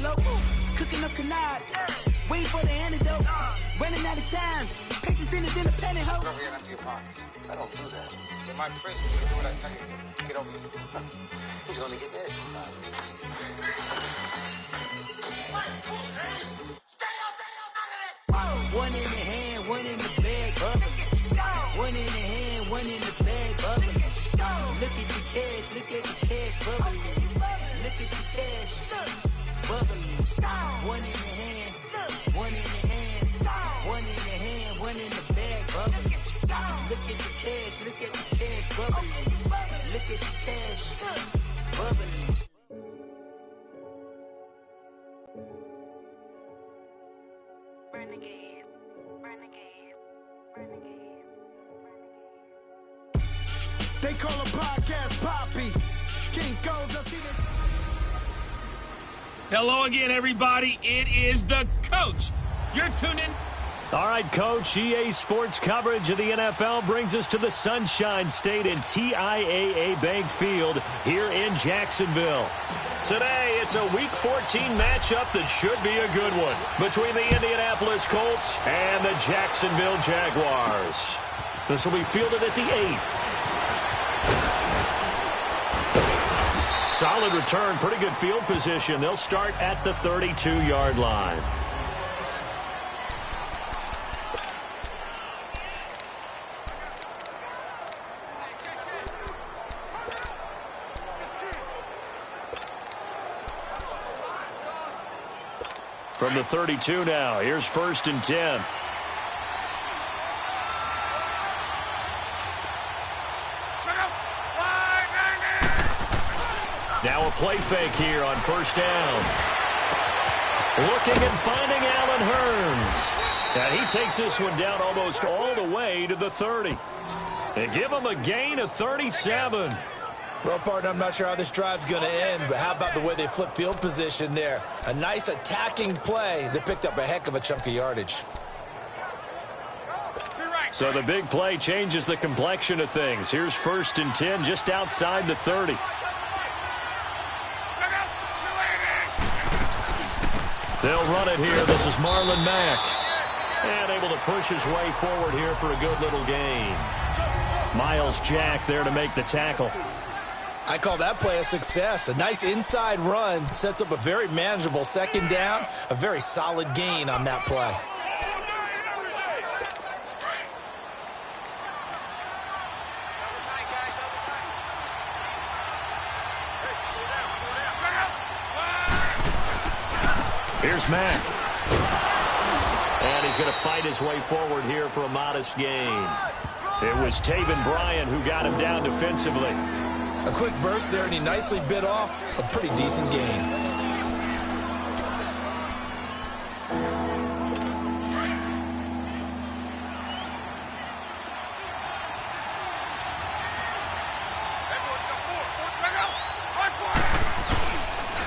cantaloupe, cooking up canard, waiting for the antidote, running out of time, patience than a penny hoe. Don't get empty your pockets. I don't do that. In my prison, you do what I tell you. Get over here. He's gonna get this. One in the hand, one in the bag, bubbling. One in the hand, one in the bag, bubbling. Look at the cash, bubbling. Look at the cash, bubbling. One in the hand, one in the hand, one in the hand, one in the bag, bubbling. Look at the cash, bubbling. Look at the cash, bubbling. Renegade, renegade, renegade, renegade. They call a podcast Poppy. King goes, I see that. Hello again, everybody. It is the coach. You're tuned in. All right, Coach, EA Sports coverage of the NFL brings us to the Sunshine State and TIAA Bank Field here in Jacksonville. Today, it's a Week 14 matchup that should be a good one between the Indianapolis Colts and the Jacksonville Jaguars. This will be fielded at the 8. Solid return, pretty good field position. They'll start at the 32-yard line. From the 32 now, here's 1st and 10. Now a play fake here on 1st down. Looking and finding Allen Hurns. And he takes this one down almost all the way to the 30. They give him a gain of 37. Well, partner, I'm not sure how this drive's going to end, but how about the way they flip field position there? A nice attacking play that picked up a heck of a chunk of yardage. So the big play changes the complexion of things. Here's 1st and 10 just outside the 30. They'll run it here. This is Marlon Mack. And able to push his way forward here for a good little gain. Miles Jack there to make the tackle. I call that play a success. A nice inside run sets up a very manageable 2nd down. A very solid gain on that play. Here's Mack. And he's going to fight his way forward here for a modest gain. It was Taven Bryan who got him down defensively. A quick burst there, and he nicely bit off a pretty decent gain.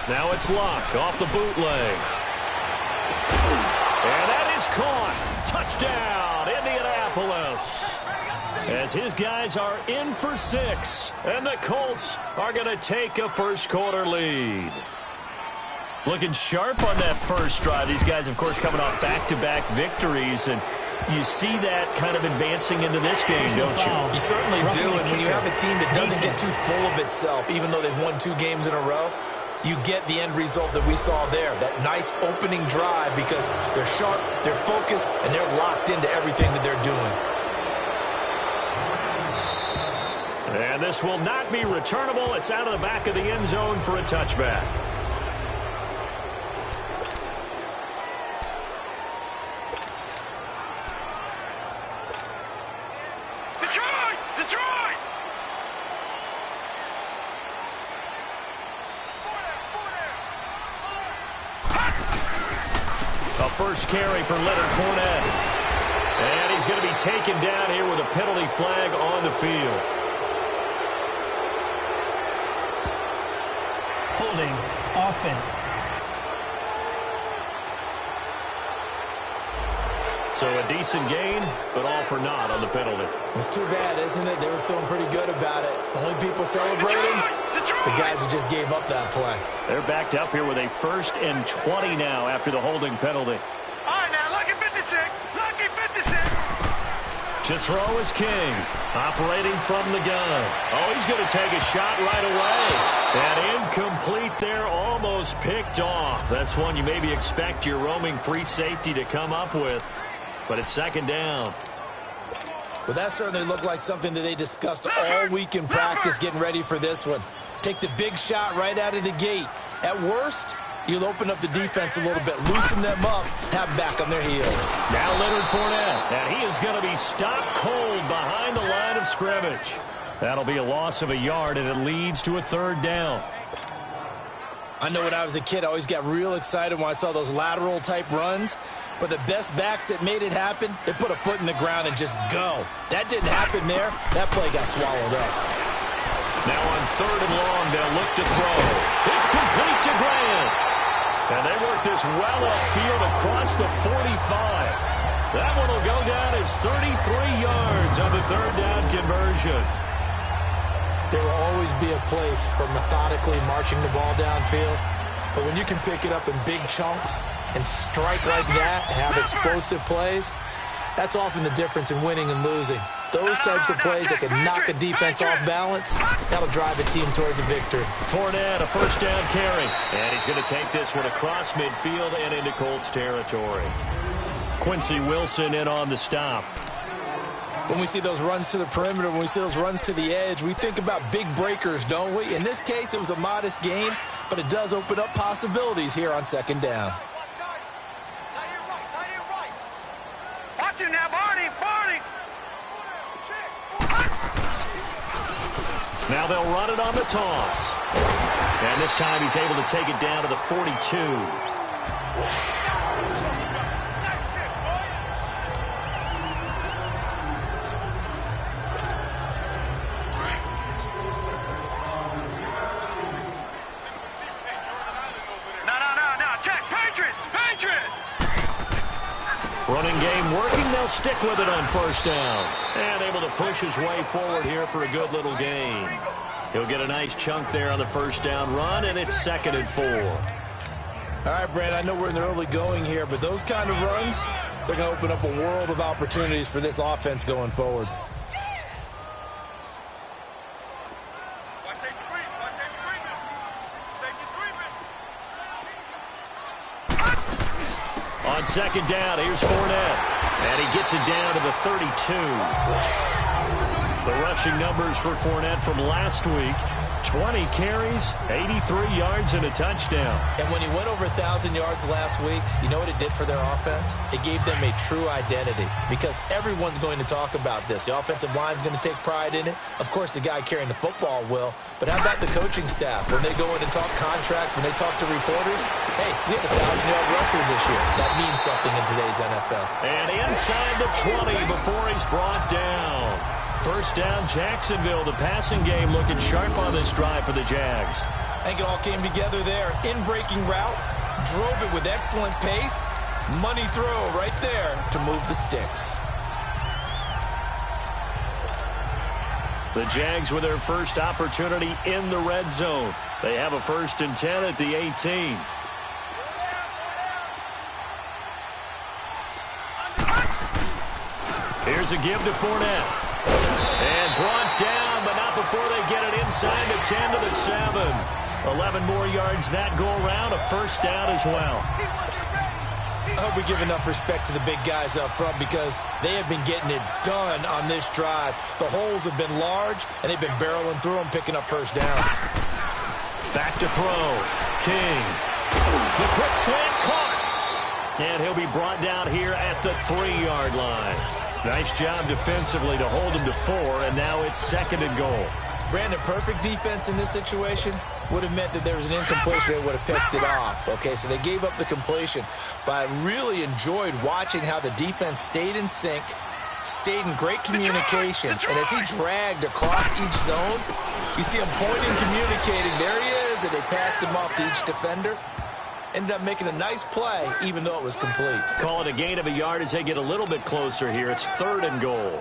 Now it's Locke off the bootleg. And that is caught. Touchdown, Indianapolis. As his guys are in for 6. And the Colts are going to take a first-quarter lead. Looking sharp on that first drive. These guys, of course, coming off back-to-back victories. And you see that kind of advancing into this game, don't you? You certainly do. And when you have a team that doesn't get too full of itself, even though they've won 2 games in a row, you get the end result that we saw there. That nice opening drive because they're sharp, they're focused, and they're locked into everything that they're doing. And this will not be returnable. It's out of the back of the end zone for a touchback. Detroit! A first carry for Leonard Fournette. And he's going to be taken down here with a penalty flag on the field. Holding offense. So a decent gain, but all for naught on the penalty. It's too bad, isn't it? They were feeling pretty good about it. Only people celebrating, the guys who just gave up that play. They're backed up here with a 1st and 20 now after the holding penalty. All right, now, lucky 56. Lucky 56. To throw is King, operating from the gun. Oh, he's going to take a shot right away. And incomplete there, almost picked off. That's one you maybe expect your roaming free safety to come up with. But it's 2nd down. Well, that certainly looked like something that they discussed all week in practice getting ready for this one. Take the big shot right out of the gate. At worst, you'll open up the defense a little bit, loosen them up, have them back on their heels. Now Leonard Fournette, and he is going to be stopped cold behind the line of scrimmage. That'll be a loss of a yard, and it leads to a 3rd down. I know when I was a kid, I always got real excited when I saw those lateral-type runs. But the best backs that made it happen, they put a foot in the ground and just go. That didn't happen there. That play got swallowed up. Now on 3rd and long, they'll look to throw. It's complete to Grant. And they work this well upfield across the 45. That one will go down as 33 yards on the 3rd down conversion. There will always be a place for methodically marching the ball downfield. But when you can pick it up in big chunks and strike like that, have explosive plays, that's often the difference in winning and losing. Those types of plays that can knock a defense off balance, that'll drive a team towards a victory. Fournette, a 1st down carry. And he's going to take this one across midfield and into Colts territory. Quincy Wilson in on the stop. When we see those runs to the perimeter, when we see those runs to the edge, we think about big breakers, don't we? In this case, it was a modest gain, but it does open up possibilities here on 2nd down. Watch it now, Barney. Now they'll run it on the toss. And this time he's able to take it down to the 42. Running game working. They'll stick with it on 1st down. And able to push his way forward here for a good little gain. He'll get a nice chunk there on the 1st down run, and it's 2nd and 4. All right, Brad, I know we're in the early going here, but those kind of runs, they're going to open up a world of opportunities for this offense going forward. On 2nd down, here's Fournette. And he gets it down to the 32. The rushing numbers for Fournette from last week, 20 carries, 83 yards, and a touchdown. And when he went over 1,000 yards last week, you know what it did for their offense? It gave them a true identity because everyone's going to talk about this. The offensive line's going to take pride in it. Of course, the guy carrying the football will. But how about the coaching staff? When they go in and talk contracts, when they talk to reporters, hey, we had a 1,000-yard rusher this year. That means something in today's NFL. And inside the 20 before he's brought down. 1st down, Jacksonville. The passing game looking sharp on this drive for the Jags. I think it all came together there. In-breaking route, drove it with excellent pace. Money throw right there to move the sticks. The Jags with their first opportunity in the red zone. They have a 1st and 10 at the 18. Here's a give to Fournette. And brought down, but not before they get it inside the 10 to the 7. 11 more yards that go around, a 1st down as well. I hope we give enough respect to the big guys up front because they have been getting it done on this drive. The holes have been large, and they've been barreling through them, picking up 1st downs. Back to throw. King. The quick slant caught. And he'll be brought down here at the 3-yard line. Nice job defensively to hold him to 4, and now it's 2nd and goal. Brandon, perfect defense in this situation would have meant that there was an incompletion. They would have picked it off. Okay, so they gave up the completion. But I really enjoyed watching how the defense stayed in sync, stayed in great communication. And as he dragged across each zone, you see him pointing, communicating. There he is, and they passed him off to each defender. ended up making a nice play, even though it was complete. Call it a gain of a yard as they get a little bit closer here. It's 3rd and goal.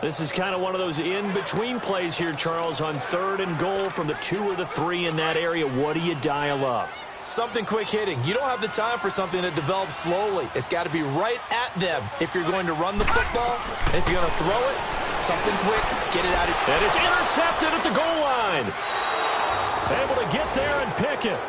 This is kind of one of those in-between plays here, Charles, on 3rd and goal from the 2 or the 3 in that area. What do you dial up? Something quick hitting. You don't have the time for something that develops slowly. It's got to be right at them if you're going to run the football. And if you're going to throw it, something quick, get it out of. And it's intercepted at the goal line. Able to get there and pick it.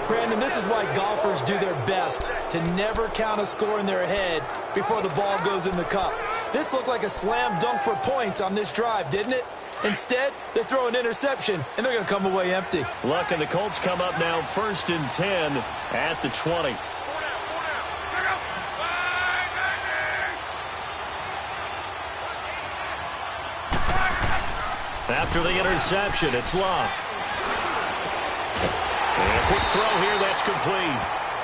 Brandon, this is why golfers do their best to never count a score in their head before the ball goes in the cup. This looked like a slam dunk for points on this drive, didn't it? Instead, they throw an interception, and they're going to come away empty. Luck and the Colts come up now 1st and 10 at the 20. After the interception, it's Luck. And a quick throw here, that's complete.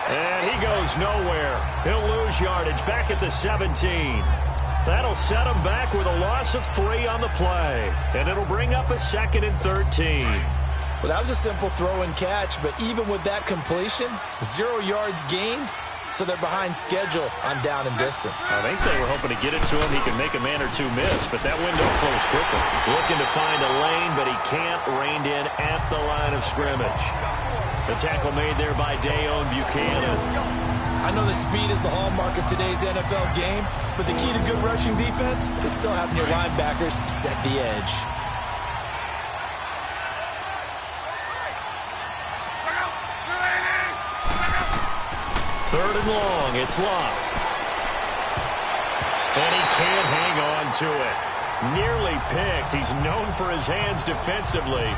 And he goes nowhere. He'll lose yardage back at the 17. That'll set him back with a loss of 3 on the play. And it'll bring up a 2nd and 13. Well, that was a simple throw and catch, but even with that completion, 0 yards gained, so they're behind schedule on down and distance. I think they were hoping to get it to him. He can make a man or two miss, but that window closed quickly. Looking to find a lane, but he can't. Reined in at the line of scrimmage. The tackle made there by Dayon Buchanan. I know that speed is the hallmark of today's NFL game, but the key to good rushing defense is still having your linebackers set the edge. Third and long, it's Locke. And he can't hang on to it. Nearly picked. He's known for his hands defensively,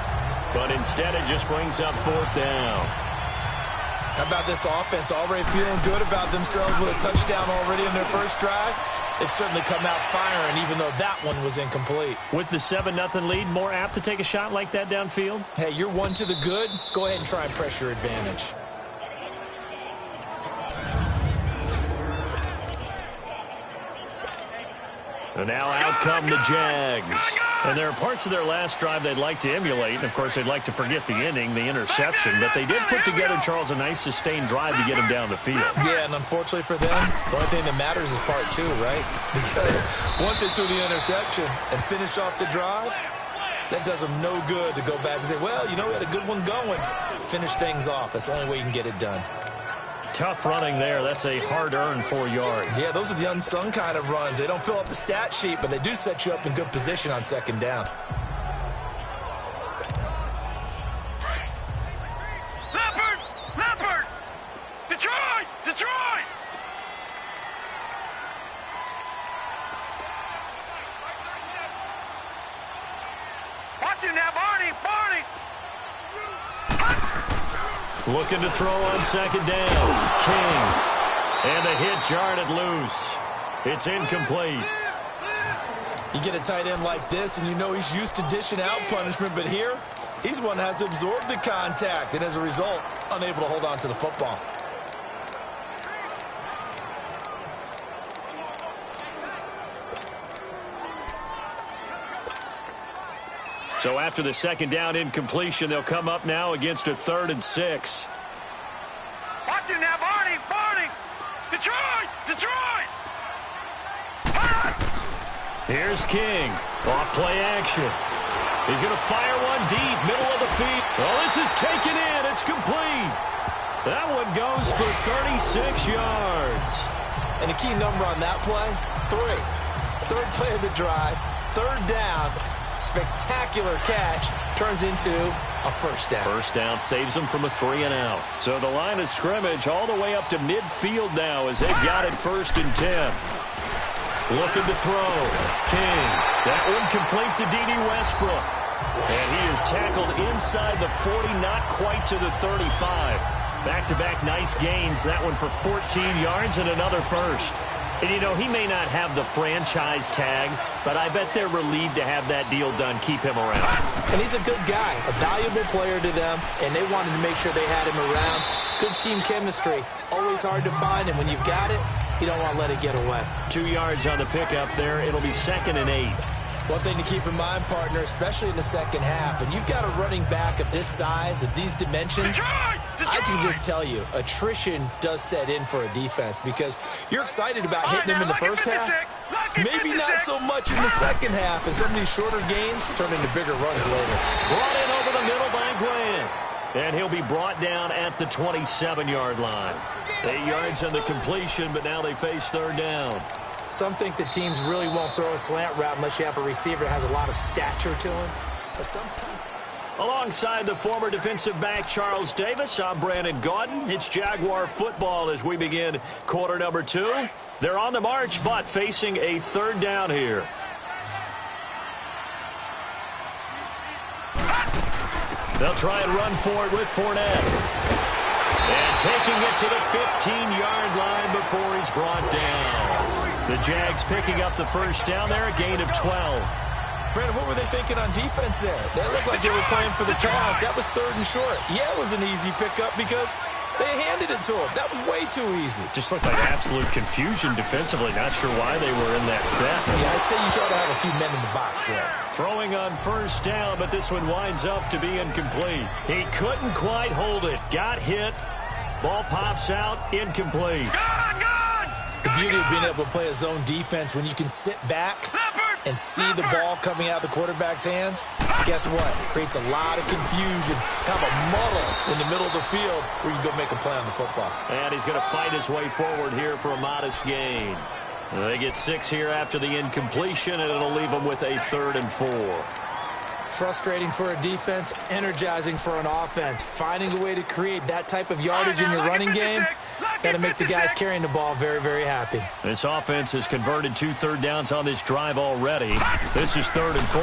but instead it just brings up 4th down. How about this offense already feeling good about themselves with a touchdown already in their first drive? They've certainly come out firing, even though that one was incomplete. With the 7-0 lead, more apt to take a shot like that downfield? Hey, you're 1 to the good. Go ahead and try and press your advantage. And now out come the Jags. And there are parts of their last drive they'd like to emulate. And, of course, they'd like to forget the inning, the interception. But they did put together, Charles, a nice sustained drive to get him down the field. Yeah, and unfortunately for them, the only thing that matters is part 2, right? Because once they threw the interception and finished off the drive, that does them no good to go back and say, well, you know, we had a good one going. Finish things off. That's the only way you can get it done. Tough running there. That's a hard-earned 4 yards. Yeah, those are the unsung kind of runs. They don't fill up the stat sheet, but they do set you up in good position on 2nd down. Leopard! Detroit! Watch him now, Barney! Looking to throw on 2nd down. King. And the hit jarred it loose. It's incomplete. You get a tight end like this, and you know he's used to dishing out punishment, but here, he's one that has to absorb the contact, and as a result, unable to hold on to the football. So after the 2nd down incompletion, they'll come up now against a 3rd and 6. Watch him now, Barney! Detroit! Here's King. Off play action. He's going to fire one deep, middle of the field. Well, this is taken in. It's complete. That one goes for 36 yards. And the key number on that play, 3. 3rd play of the drive, 3rd down. Spectacular catch turns into a 1st down. 1st down saves them from a 3-and-out. So the line of scrimmage all the way up to midfield now as they've got it 1st and 10. Looking to throw. King. That one complete to D.D. Westbrook. And he is tackled inside the 40, not quite to the 35. Back-to-back nice gains. That one for 14 yards and another 1st. And, you know, he may not have the franchise tag, but I bet they're relieved to have that deal done, keep him around. And he's a good guy, a valuable player to them, and they wanted to make sure they had him around. Good team chemistry, always hard to find, and when you've got it, you don't want to let it get away. 2 yards on the pickup there. It'll be 2nd and 8. One thing to keep in mind, partner, especially in the second half, and you've got a running back of this size, of these dimensions, I can just tell you, attrition does set in for a defense because you're excited about hitting him in the first half. Maybe not so much in the second half, and some of these shorter gains turn into bigger runs later. Brought in over the middle by Grant. And he'll be brought down at the 27-yard line. 8 yards on the completion, but now they face third down. Some think the teams really won't throw a slant route unless you have a receiver that has a lot of stature to him. But sometimes... Alongside the former defensive back Charles Davis, I'm Brandon Gaudin. It's Jaguar football as we begin quarter number 2. They're on the march, but facing a third down here. They'll try and run for it with Fournette. And taking it to the 15-yard line before he's brought down. The Jags picking up the first down there, a gain of 12. Brandon, what were they thinking on defense there? They looked like they were playing for the pass. That was third and short. Yeah, it was an easy pickup because they handed it to him. That was way too easy. Just looked like absolute confusion defensively. Not sure why they were in that set. Yeah, I'd say you try to have a few men in the box there. Throwing on first down, but this one winds up to be incomplete. He couldn't quite hold it. Got hit. Ball pops out. Incomplete. The beauty of being able to play a zone defense when you can sit back and see the ball coming out of the quarterback's hands, guess what? It creates a lot of confusion, kind of a muddle in the middle of the field where you can go make a play on the football. And he's going to fight his way forward here for a modest gain. They get 6 here after the incompletion, and it'll leave them with a 3rd and 4. Frustrating for a defense, energizing for an offense. Finding a way to create that type of yardage in your running game, got to make the guys carrying the ball very, very happy. This offense has converted 2 third downs on this drive already. This is 3rd and 4.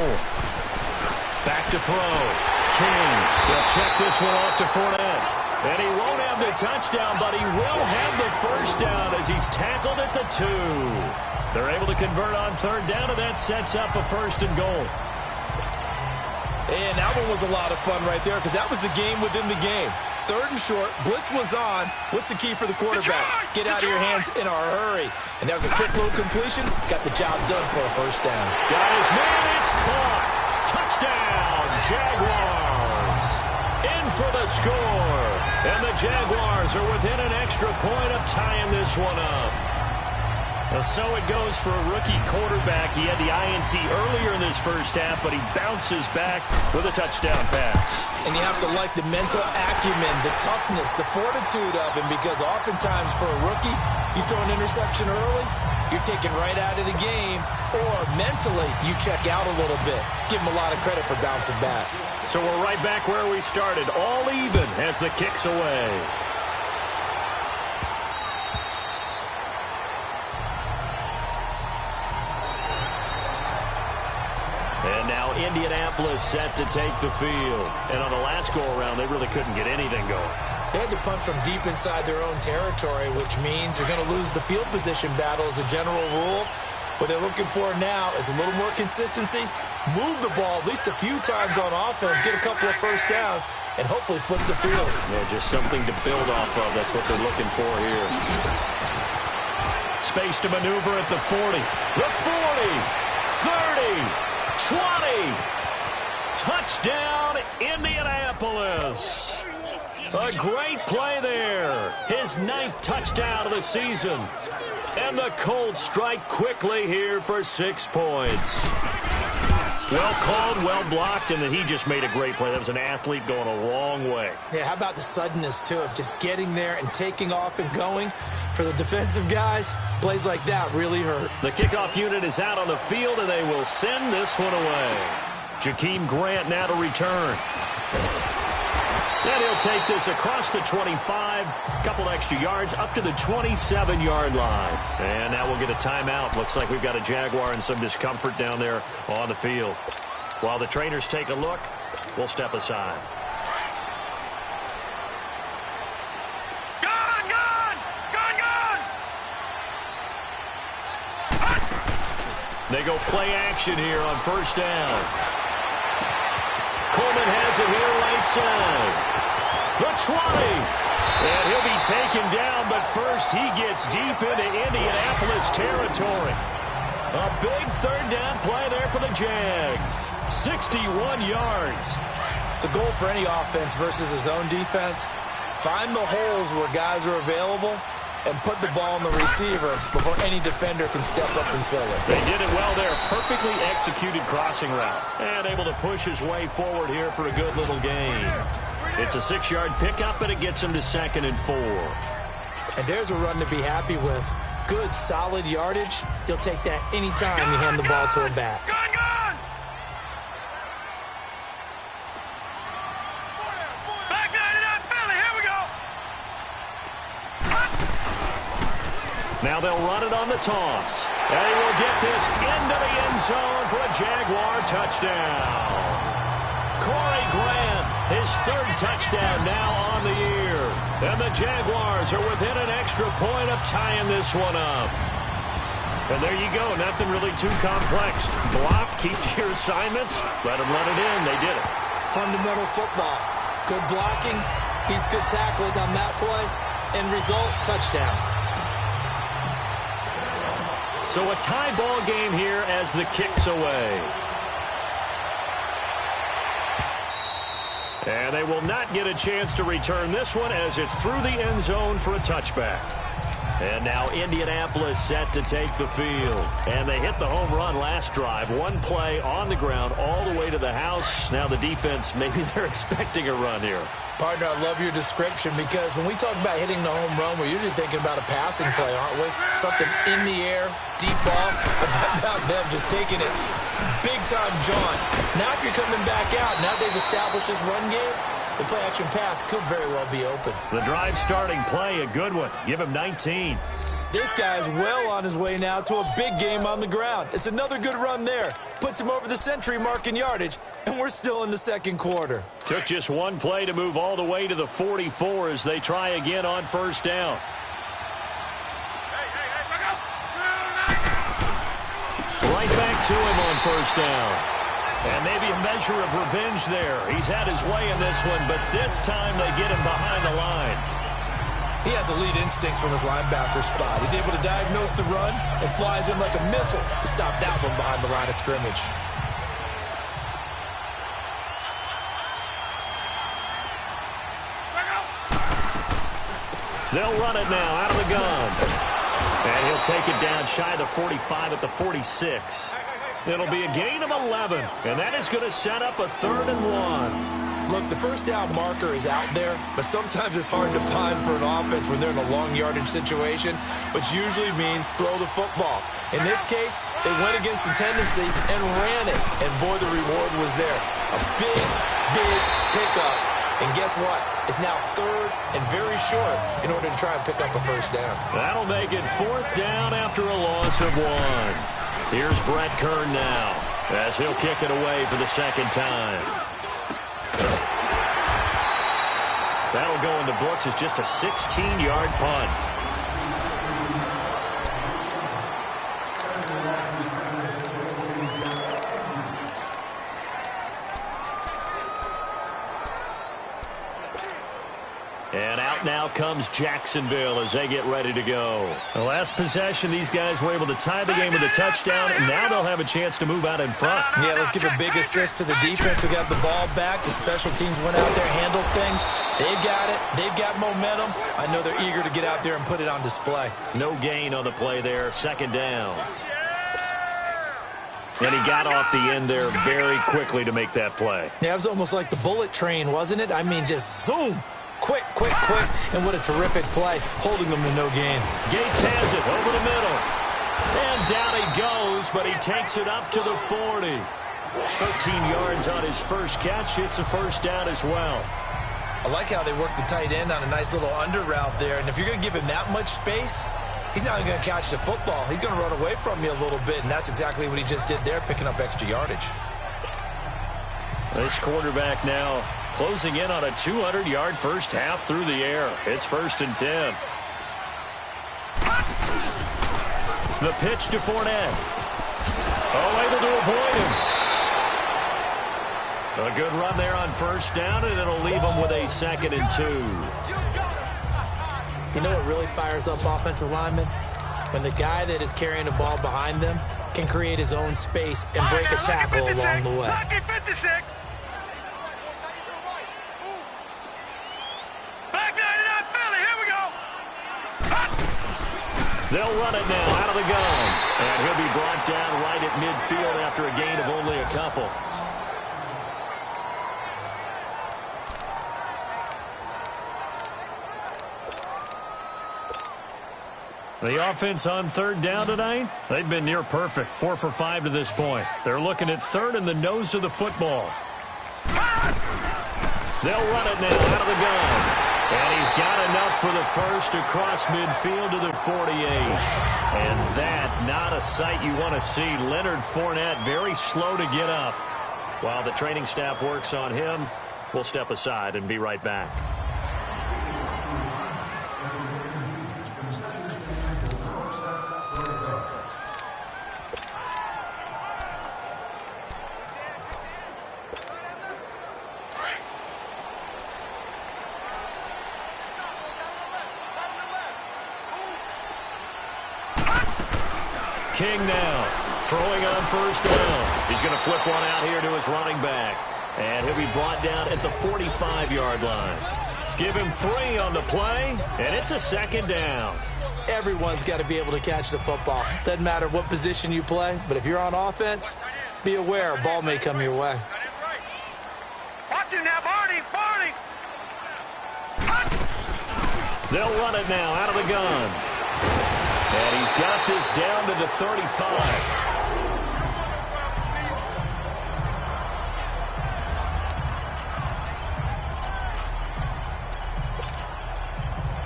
Back to throw. King will check this one off to Fournette. And he won't have the touchdown, but he will have the first down as he's tackled at the 2. They're able to convert on 3rd down, and that sets up a 1st and goal. And that one was a lot of fun right there because that was the game within the game. 3rd and short, blitz was on. What's the key for the quarterback? Get out of your hands in a hurry. And that was a quick little completion. Got the job done for a 1st down. Got his man, it's caught. Touchdown, Jaguars. In for the score. And the Jaguars are within an extra point of tying this one up. So it goes for a rookie quarterback. He had the INT earlier in this first half, but he bounces back with a touchdown pass. And you have to like the mental acumen, the toughness, the fortitude of him, because oftentimes for a rookie, you throw an interception early, you're taken right out of the game, or mentally you check out a little bit. Give him a lot of credit for bouncing back. So we're right back where we started, all even as the kick's away. And now Indianapolis set to take the field. And on the last go-around, they really couldn't get anything going. They had to punt from deep inside their own territory, which means you're going to lose the field position battle as a general rule. What they're looking for now is a little more consistency, move the ball at least a few times on offense, get a couple of first downs, and hopefully flip the field. Yeah, just something to build off of. That's what they're looking for here. Space to maneuver at the 40. The 40, 30. 20. Touchdown, Indianapolis. A great play there. His 9th touchdown of the season. And the Colts strike quickly here for 6 points. Well called, well blocked, and then he just made a great play. That was an athlete going a long way. Yeah, how about the suddenness, too, of just getting there and taking off and going? For the defensive guys, plays like that really hurt. The kickoff unit is out on the field, and they will send this one away. Jakeem Grant now to return. And he'll take this across the 25, a couple extra yards, up to the 27-yard line. And now we'll get a timeout. Looks like we've got a Jaguar in some discomfort down there on the field. While the trainers take a look, we'll step aside. They go play action here on first down. Coleman has it here right side. The 20. And he'll be taken down, but first he gets deep into Indianapolis territory. A big third down play there for the Jags. 61 yards. The goal for any offense versus a zone defense, find the holes where guys are available and put the ball on the receiver before any defender can step up and fill it. They did it well there. Perfectly executed crossing route. And able to push his way forward here for a good little gain. It's a 6-yard pickup, and it gets him to 2nd and 4. And there's a run to be happy with. Good, solid yardage. He'll take that anytime you hand the ball to a back. Now they'll run it on the toss. And he will get this into the end zone for a Jaguar touchdown. Corey Grant, his 3rd touchdown now on the year. And the Jaguars are within an extra point of tying this one up. And there you go. Nothing really too complex. Block, keep your assignments. Let them run it in. They did it. Fundamental football. Good blocking beats good tackling on that play. End result, touchdown. So a tie ball game here as the kick's away. And they will not get a chance to return this one as it's through the end zone for a touchback. And now Indianapolis set to take the field. And they hit the home run last drive. One play on the ground all the way to the house. Now the defense, maybe they're expecting a run here. Partner, I love your description because when we talk about hitting the home run, we're usually thinking about a passing play, aren't we? Something in the air, deep ball. But how about them just taking it big time, John? Now if you're coming back out, now they've established this run game, the play-action pass could very well be open. The drive starting play, a good one. Give him 19. This guy's well on his way now to a big game on the ground. It's another good run there. Puts him over the century mark in yardage, and we're still in the 2nd quarter. Took just one play to move all the way to the 44 as they try again on 1st down. Right back to him on 1st down. And maybe a measure of revenge there. He's had his way in this one, but this time they get him behind the line. He has elite instincts from his linebacker spot. He's able to diagnose the run and flies in like a missile to stop that one behind the line of scrimmage. They'll run it now out of the gun. And he'll take it down shy of the 45 at the 46. It'll be a gain of 11, and that is going to set up a 3rd and 1. Look, the 1st down marker is out there, but sometimes it's hard to find for an offense when they're in a long yardage situation, which usually means throw the football. In this case, they went against the tendency and ran it, and boy, the reward was there. A big, big pickup, and guess what? It's now 3rd and very short in order to try and pick up a 1st down. That'll make it 4th down after a loss of 1. Here's Brett Kern now as he'll kick it away for the 2nd time. That'll go in the books as just a 16-yard punt. And out now comes Jacksonville as they get ready to go. The last possession, these guys were able to tie the game with a touchdown, and now they'll have a chance to move out in front. Yeah, let's give a big assist to the defense who got the ball back. The special teams went out there, handled things. They've got it. They've got momentum. I know they're eager to get out there and put it on display. No gain on the play there, 2nd down. And he got off the end there very quickly to make that play. Yeah, it was almost like the bullet train, wasn't it? I mean, just zoom. Quick, quick, quick, and what a terrific play, holding them to no gain. Gates has it over the middle. And down he goes, but he takes it up to the 40. 13 yards on his first catch. It's a 1st down as well. I like how they work the tight end on a nice little under route there, and if you're going to give him that much space, he's not going to catch the football. He's going to run away from you a little bit, and that's exactly what he just did there, picking up extra yardage. This quarterback now closing in on a 200-yard first half through the air. It's 1st and 10. The pitch to Fournette. Oh, able to avoid him. A good run there on 1st down, and it'll leave him with a 2nd and 2. You know what really fires up offensive linemen? When the guy that is carrying the ball behind them can create his own space and break a tackle along the way. Lucky 56. Back 99 Philly, here we go. They'll run it now out of the gun. And he'll be brought down right at midfield after a gain of only a couple. The offense on third down tonight, they've been near perfect, 4 for 5 to this point. They're looking at third in the nose of the football. They'll run it now out of the gun. And he's got enough for the first across midfield to the 48. And that, not a sight you want to see. Leonard Fournette very slow to get up. While the training staff works on him, we'll step aside and be right back. King now, throwing on first down. He's going to flip one out here to his running back. And he'll be brought down at the 45-yard line. Give him 3 on the play, and it's a second down. Everyone's got to be able to catch the football. Doesn't matter what position you play, but if you're on offense, be aware a ball may come your way. Watch him now, Barney. They'll run it now out of the gun. And he's got this down to the 35.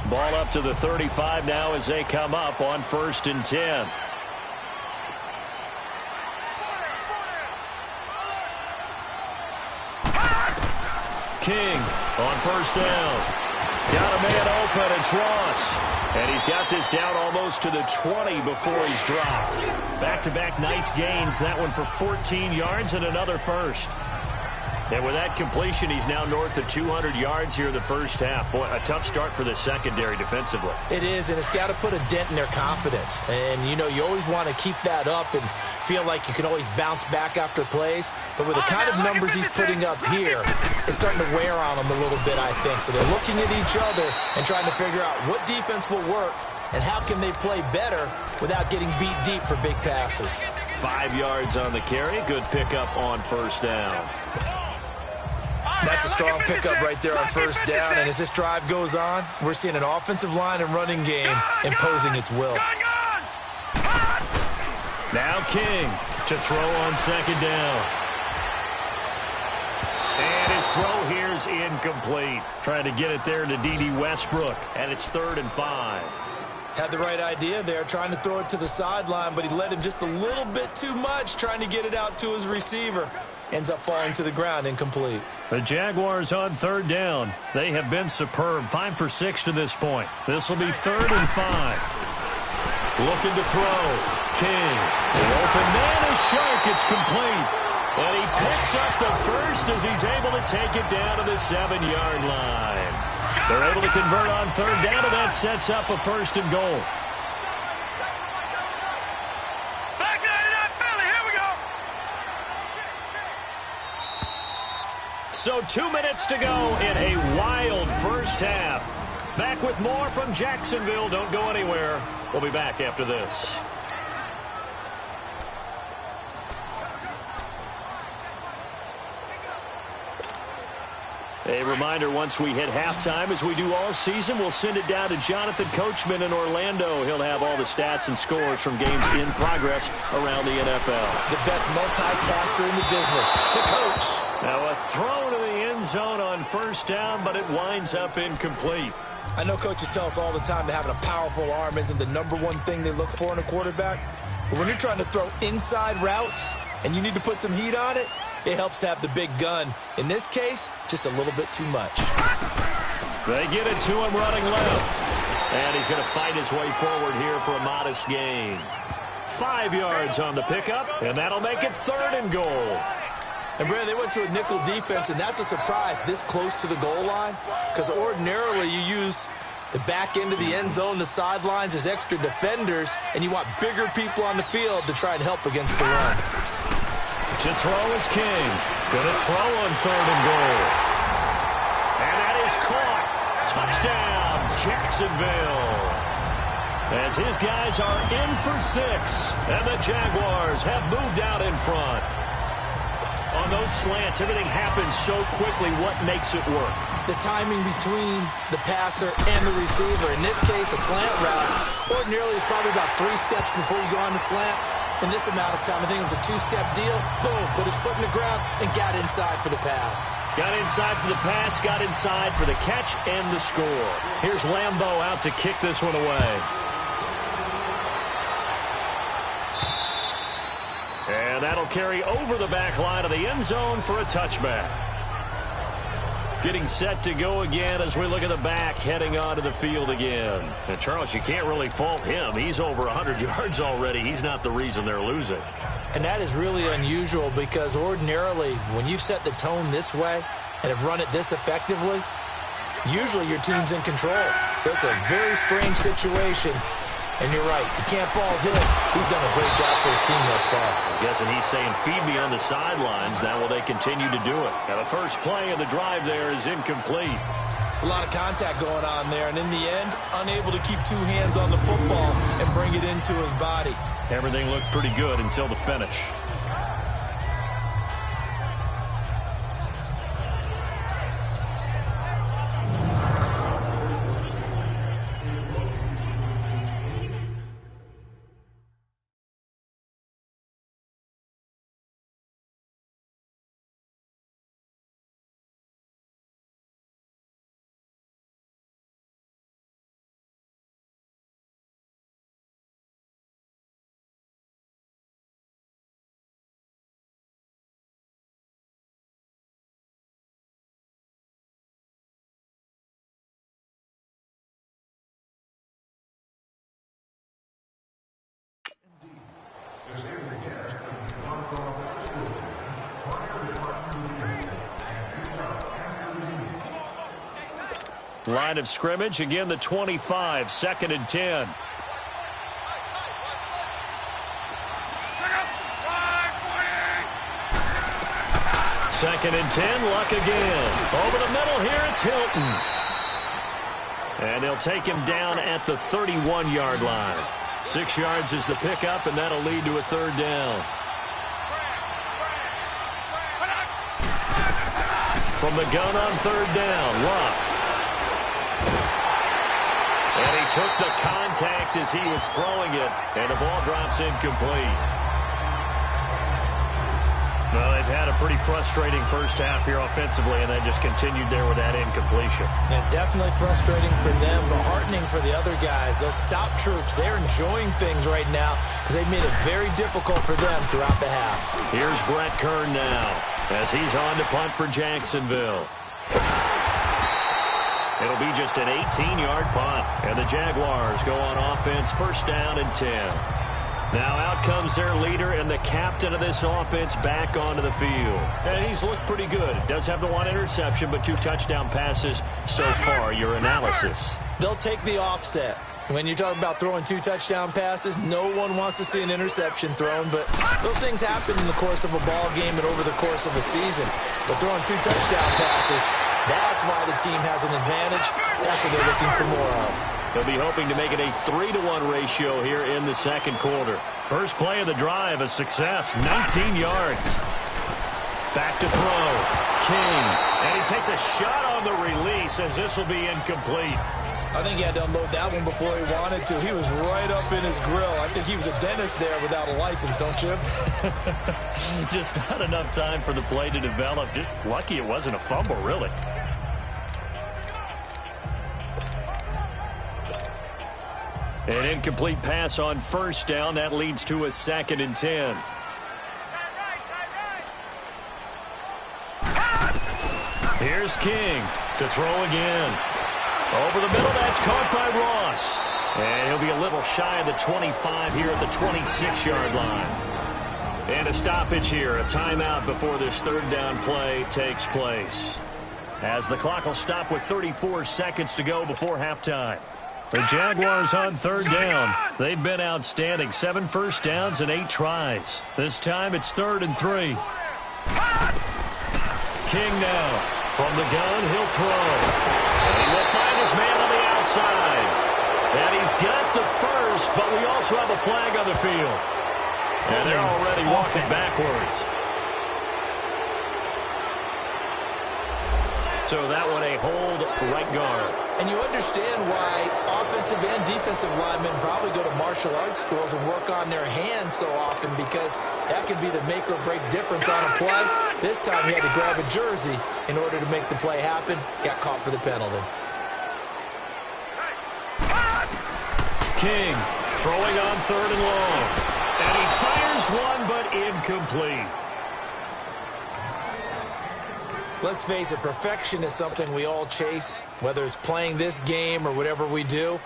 Ball up to the 35 now as they come up on 1st and 10. King on first down. Got a man open. It's Ross. And he's got this down almost to the 20 before he's dropped. Back-to-back nice gains. That one for 14 yards and another first. And with that completion, he's now north of 200 yards here in the first half. Boy, a tough start for the secondary defensively. It is, and it's got to put a dent in their confidence. And, you know, you always want to keep that up and feel like you can always bounce back after plays. But with the kind of numbers he's putting up here, it's starting to wear on them a little bit, I think. So they're looking at each other and trying to figure out what defense will work and how can they play better without getting beat deep for big passes. 5 yards on the carry. Good pickup on first down. That's a strong pickup right there on first down. And as this drive goes on, we're seeing an offensive line and running game imposing its will. Now King to throw on second down. And his throw here's incomplete. Trying to get it there to D.D. Westbrook. And it's 3rd and 5. Had the right idea there, trying to throw it to the sideline, but he let him just a little bit too much, trying to get it out to his receiver. Ends up falling to the ground, incomplete. The Jaguars on third down. They have been superb. 5 for 6 to this point. This will be 3rd and 5. Looking to throw. King. The open man is Shark. It's complete. And he picks up the first as he's able to take it down to the 7-yard line. They're able to convert on third down, and that sets up a 1st and goal. So 2 minutes to go in a wild first half. Back with more from Jacksonville. Don't go anywhere. We'll be back after this. A reminder, once we hit halftime, as we do all season, we'll send it down to Jonathan Coachman in Orlando. He'll have all the stats and scores from games in progress around the NFL. The best multitasker in the business, the coach. Now a throw to the end zone on first down, but it winds up incomplete. I know coaches tell us all the time that having a powerful arm isn't the #1 thing they look for in a quarterback. But when you're trying to throw inside routes and you need to put some heat on it, it helps to have the big gun. In this case, just a little bit too much. They get it to him running left. And he's going to fight his way forward here for a modest gain. 5 yards on the pickup, and that'll make it 3rd and goal. And, Brad, they went to a nickel defense, and that's a surprise this close to the goal line because ordinarily you use The back end of the end zone, the sidelines, is extra defenders, and you want bigger people on the field to try and help against the run. To throw is King. Going to throw on 3rd and goal. And that is caught. Touchdown, Jacksonville. As his guys are in for 6, and the Jaguars have moved out in front. On those slants, everything happens so quickly. What makes it work? The timing between the passer and the receiver. In this case, a slant route. Ordinarily, it's probably about 3 steps before you go on the slant. In this amount of time, I think it was a 2-step deal. Boom, put his foot in the ground and got inside for the pass. Got inside for the pass, got inside for the catch and the score. Here's Lambeau out to kick this one away. And that'll carry over the back line of the end zone for a touchback. Getting set to go again as we look at the back heading onto the field again. And Charles, you can't really fault him. He's over 100 yards already. He's not the reason they're losing. And that is really unusual because ordinarily when you've set the tone this way and have run it this effectively, usually your team's in control. So it's a very strange situation. And you're right, you can't fault him. He's done a great job for his team thus far. I'm guessing he's saying, feed me on the sidelines. Now will they continue to do it? Now the first play of the drive there is incomplete. It's a lot of contact going on there, and in the end, unable to keep 2 hands on the football and bring it into his body. Everything looked pretty good until the finish. Line of scrimmage, again the 25, 2nd and 10. Second and 10, Luck again. Over the middle here, it's Hilton. And they'll take him down at the 31-yard line. 6 yards is the pickup, and that'll lead to a 3rd down. From the gun on 3rd down, Luck. And he took the contact as he was throwing it, and the ball drops incomplete. Well, they've had a pretty frustrating first half here offensively, and they just continued there with that incompletion. And definitely frustrating for them, but heartening for the other guys. Those stop troops, they're enjoying things right now because they've made it very difficult for them throughout the half. Here's Brett Kern now as he's on to punt for Jacksonville. It'll be just an 18-yard punt, and the Jaguars go on offense, 1st down and 10. Now out comes their leader and the captain of this offense back onto the field. And he's looked pretty good. Does have the 1 interception, but 2 touchdown passes so far. Your analysis? They'll take the offset. When you're talking about throwing 2 touchdown passes, no one wants to see an interception thrown, but those things happen in the course of a ball game and over the course of a season. But throwing 2 touchdown passes, that's why the team has an advantage. That's what they're looking for more of. They'll be hoping to make it a 3-to-1 ratio here in the 2nd quarter. First play of the drive, a success, 19 yards. Back to throw, King. And he takes a shot on the release as this will be incomplete. I think he had to unload that one before he wanted to. He was right up in his grill. I think he was a dentist there without a license, don't you? Just not enough time for the play to develop. Just lucky it wasn't a fumble, really. An incomplete pass on 1st down. That leads to a 2nd and 10. Here's King to throw again. Over the middle, that's caught by Ross. And he'll be a little shy of the 25 here at the 26-yard line. And a stoppage here, a timeout before this 3rd down play takes place. as the clock will stop with 34 seconds to go before halftime. The Jaguars on third down. They've been outstanding. 7 first downs and 8 tries. This time it's 3rd and 3. King now. From the gun, he'll throw. And he will find his man on the outside. And he's got the first, but we also have a flag on the field. And they're already walking backwards. So that one a hold right guard. And you understand why offensive and defensive linemen probably go to martial arts schools and work on their hands so often, because that could be the make or break difference on a play. This time he had to grab a jersey in order to make the play happen. Got caught for the penalty. King throwing on 3rd and long. And he fires one, but incomplete. Let's face it, perfection is something we all chase, whether it's playing this game or whatever we do.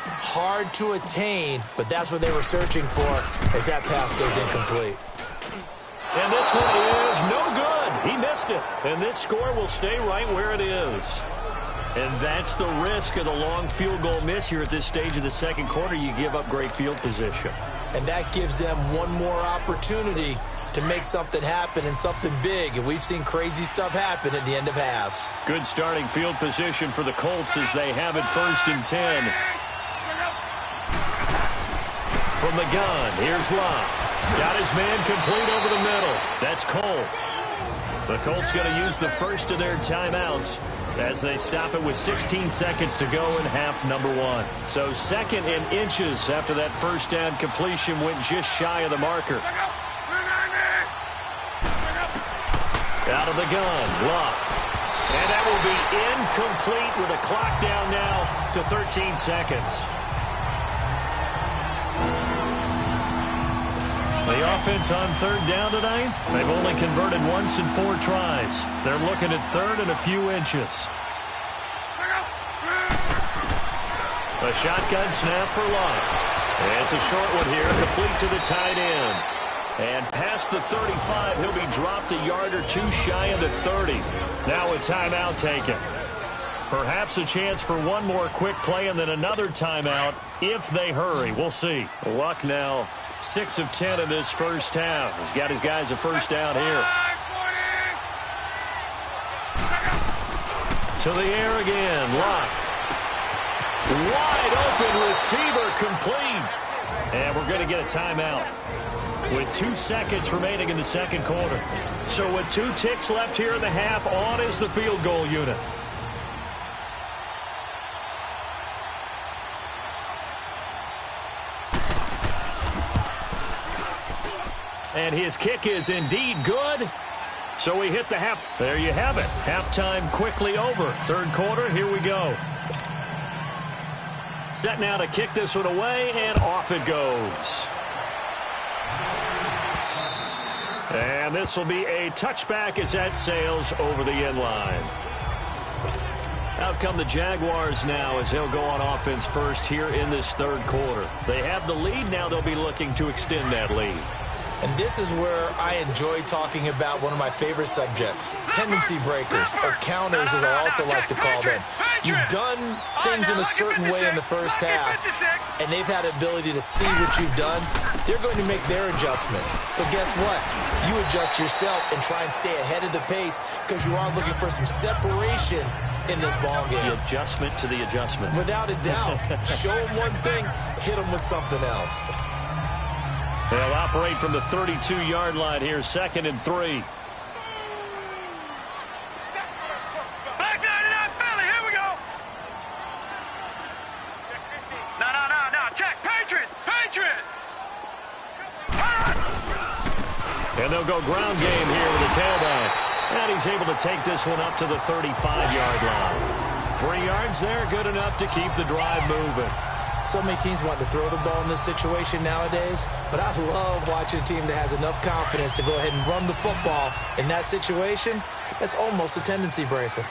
Hard to attain, but that's what they were searching for as that pass goes incomplete. And this one is no good. He missed it. And this score will stay right where it is. And that's the risk of the long field goal miss here at this stage of the second quarter. You give up great field position. And that gives them one more opportunity to make something happen and something big. And we've seen crazy stuff happen at the end of halves. Good starting field position for the Colts as they have it 1st and 10. From the gun, here's Locke. Got his man complete over the middle. That's Cole. The Colts going to use the first of their timeouts as they stop it with 16 seconds to go in half number 1. So 2nd and inches after that first down completion went just shy of the marker. Out of the gun, Locke. And that will be incomplete with a clock down now to 13 seconds. The offense on 3rd down tonight, they've only converted once in 4 tries. They're looking at 3rd and a few inches. A shotgun snap for Locke. It's a short one here, complete to the tight end. And past the 35, he'll be dropped a yard or 2 shy of the 30. Now a timeout taken. Perhaps a chance for one more quick play and then another timeout if they hurry. We'll see. Luck now 6 of 10 in this first half. He's got his guys a first down here. To the air again. Luck. Wide open receiver complete. And we're going to get a timeout with 2 seconds remaining in the second quarter. So with 2 ticks left here in the half, on is the field goal unit. And his kick is indeed good. So we hit the half. There you have it. Halftime quickly over. 3rd quarter, here we go. Set now to kick this one away, and off it goes. And this will be a touchback as that sails over the end line. Out come the Jaguars now as they'll go on offense first here in this 3rd quarter. They have the lead. Now they'll be looking to extend that lead. And this is where I enjoy talking about one of my favorite subjects, tendency breakers, or counters as I also like to call them. You've done things in a certain way in the first half, and they've had the ability to see what you've done. They're going to make their adjustments. So guess what? You adjust yourself and try and stay ahead of the pace because you are looking for some separation in this ball game. The adjustment to the adjustment. Without a doubt. Show them one thing, hit them with something else. They'll operate from the 32-yard line here, 2nd and 3. Back there to that belly. Here we go. No. Check. Patriot. And they'll go ground game here with the tailback. And he's able to take this one up to the 35-yard line. 3 yards there, good enough to keep the drive moving. So many teams want to throw the ball in this situation nowadays, but I love watching a team that has enough confidence to go ahead and run the football. In that situation, that's almost a tendency breaker.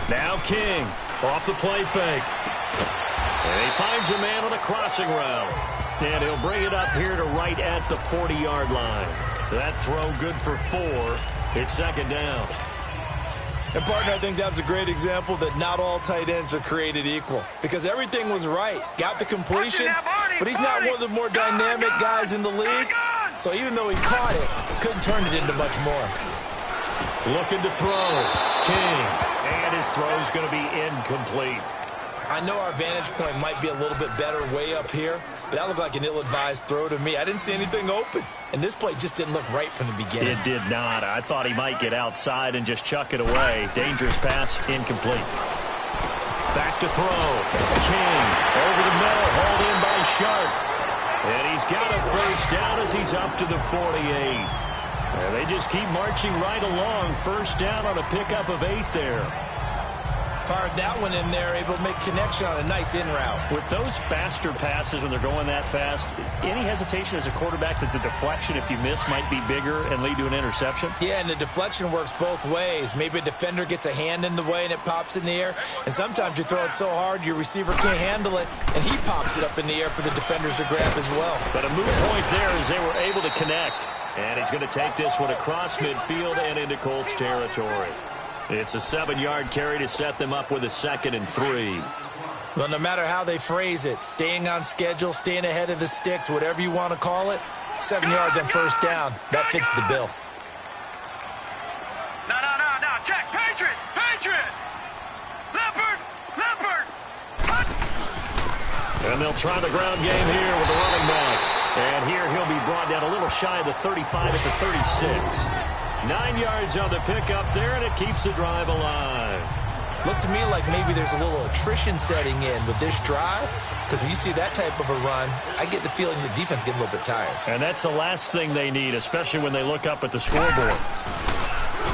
Now King off the play fake. And he finds a man on a crossing route. And he'll bring it up here to right at the 40-yard line. That throw good for 4. It's second down. And, partner, I think that's a great example that not all tight ends are created equal. Because everything was right. Got the completion, but he's not one of the more dynamic guys in the league. So even though he caught it, couldn't turn it into much more. Looking to throw. King. And his throw's going to be incomplete. I know our vantage point might be a little bit better way up here, but that looked like an ill-advised throw to me. I didn't see anything open, and this play just didn't look right from the beginning. It did not. I thought he might get outside and just chuck it away. Dangerous pass, incomplete. Back to throw. King over the middle, hauled in by Sharp. And he's got a first down as he's up to the 48. And they just keep marching right along. First down on a pickup of 8 there. Fired that one in there, able to make connection on a nice in route. With those faster passes when they're going that fast, any hesitation as a quarterback that the deflection, if you miss, might be bigger and lead to an interception? Yeah, and the deflection works both ways. Maybe a defender gets a hand in the way and it pops in the air. And sometimes you throw it so hard your receiver can't handle it, and he pops it up in the air for the defenders to grab as well. But a moot point there as they were able to connect. And he's going to take this one across midfield and into Colts territory. It's a 7-yard carry to set them up with a 2nd and 3. Well, no matter how they phrase it, staying on schedule, staying ahead of the sticks, whatever you want to call it, 7 yards on first down, that fits the bill. No, check, Patriot! Leopard! And they'll try the ground game here with the running back. And here he'll be brought down a little shy of the 35 at the 36. 9 yards on the pickup there, and it keeps the drive alive. Looks to me like maybe there's a little attrition setting in with this drive, because when you see that type of a run, I get the feeling the defense getting a little bit tired. And that's the last thing they need, especially when they look up at the scoreboard.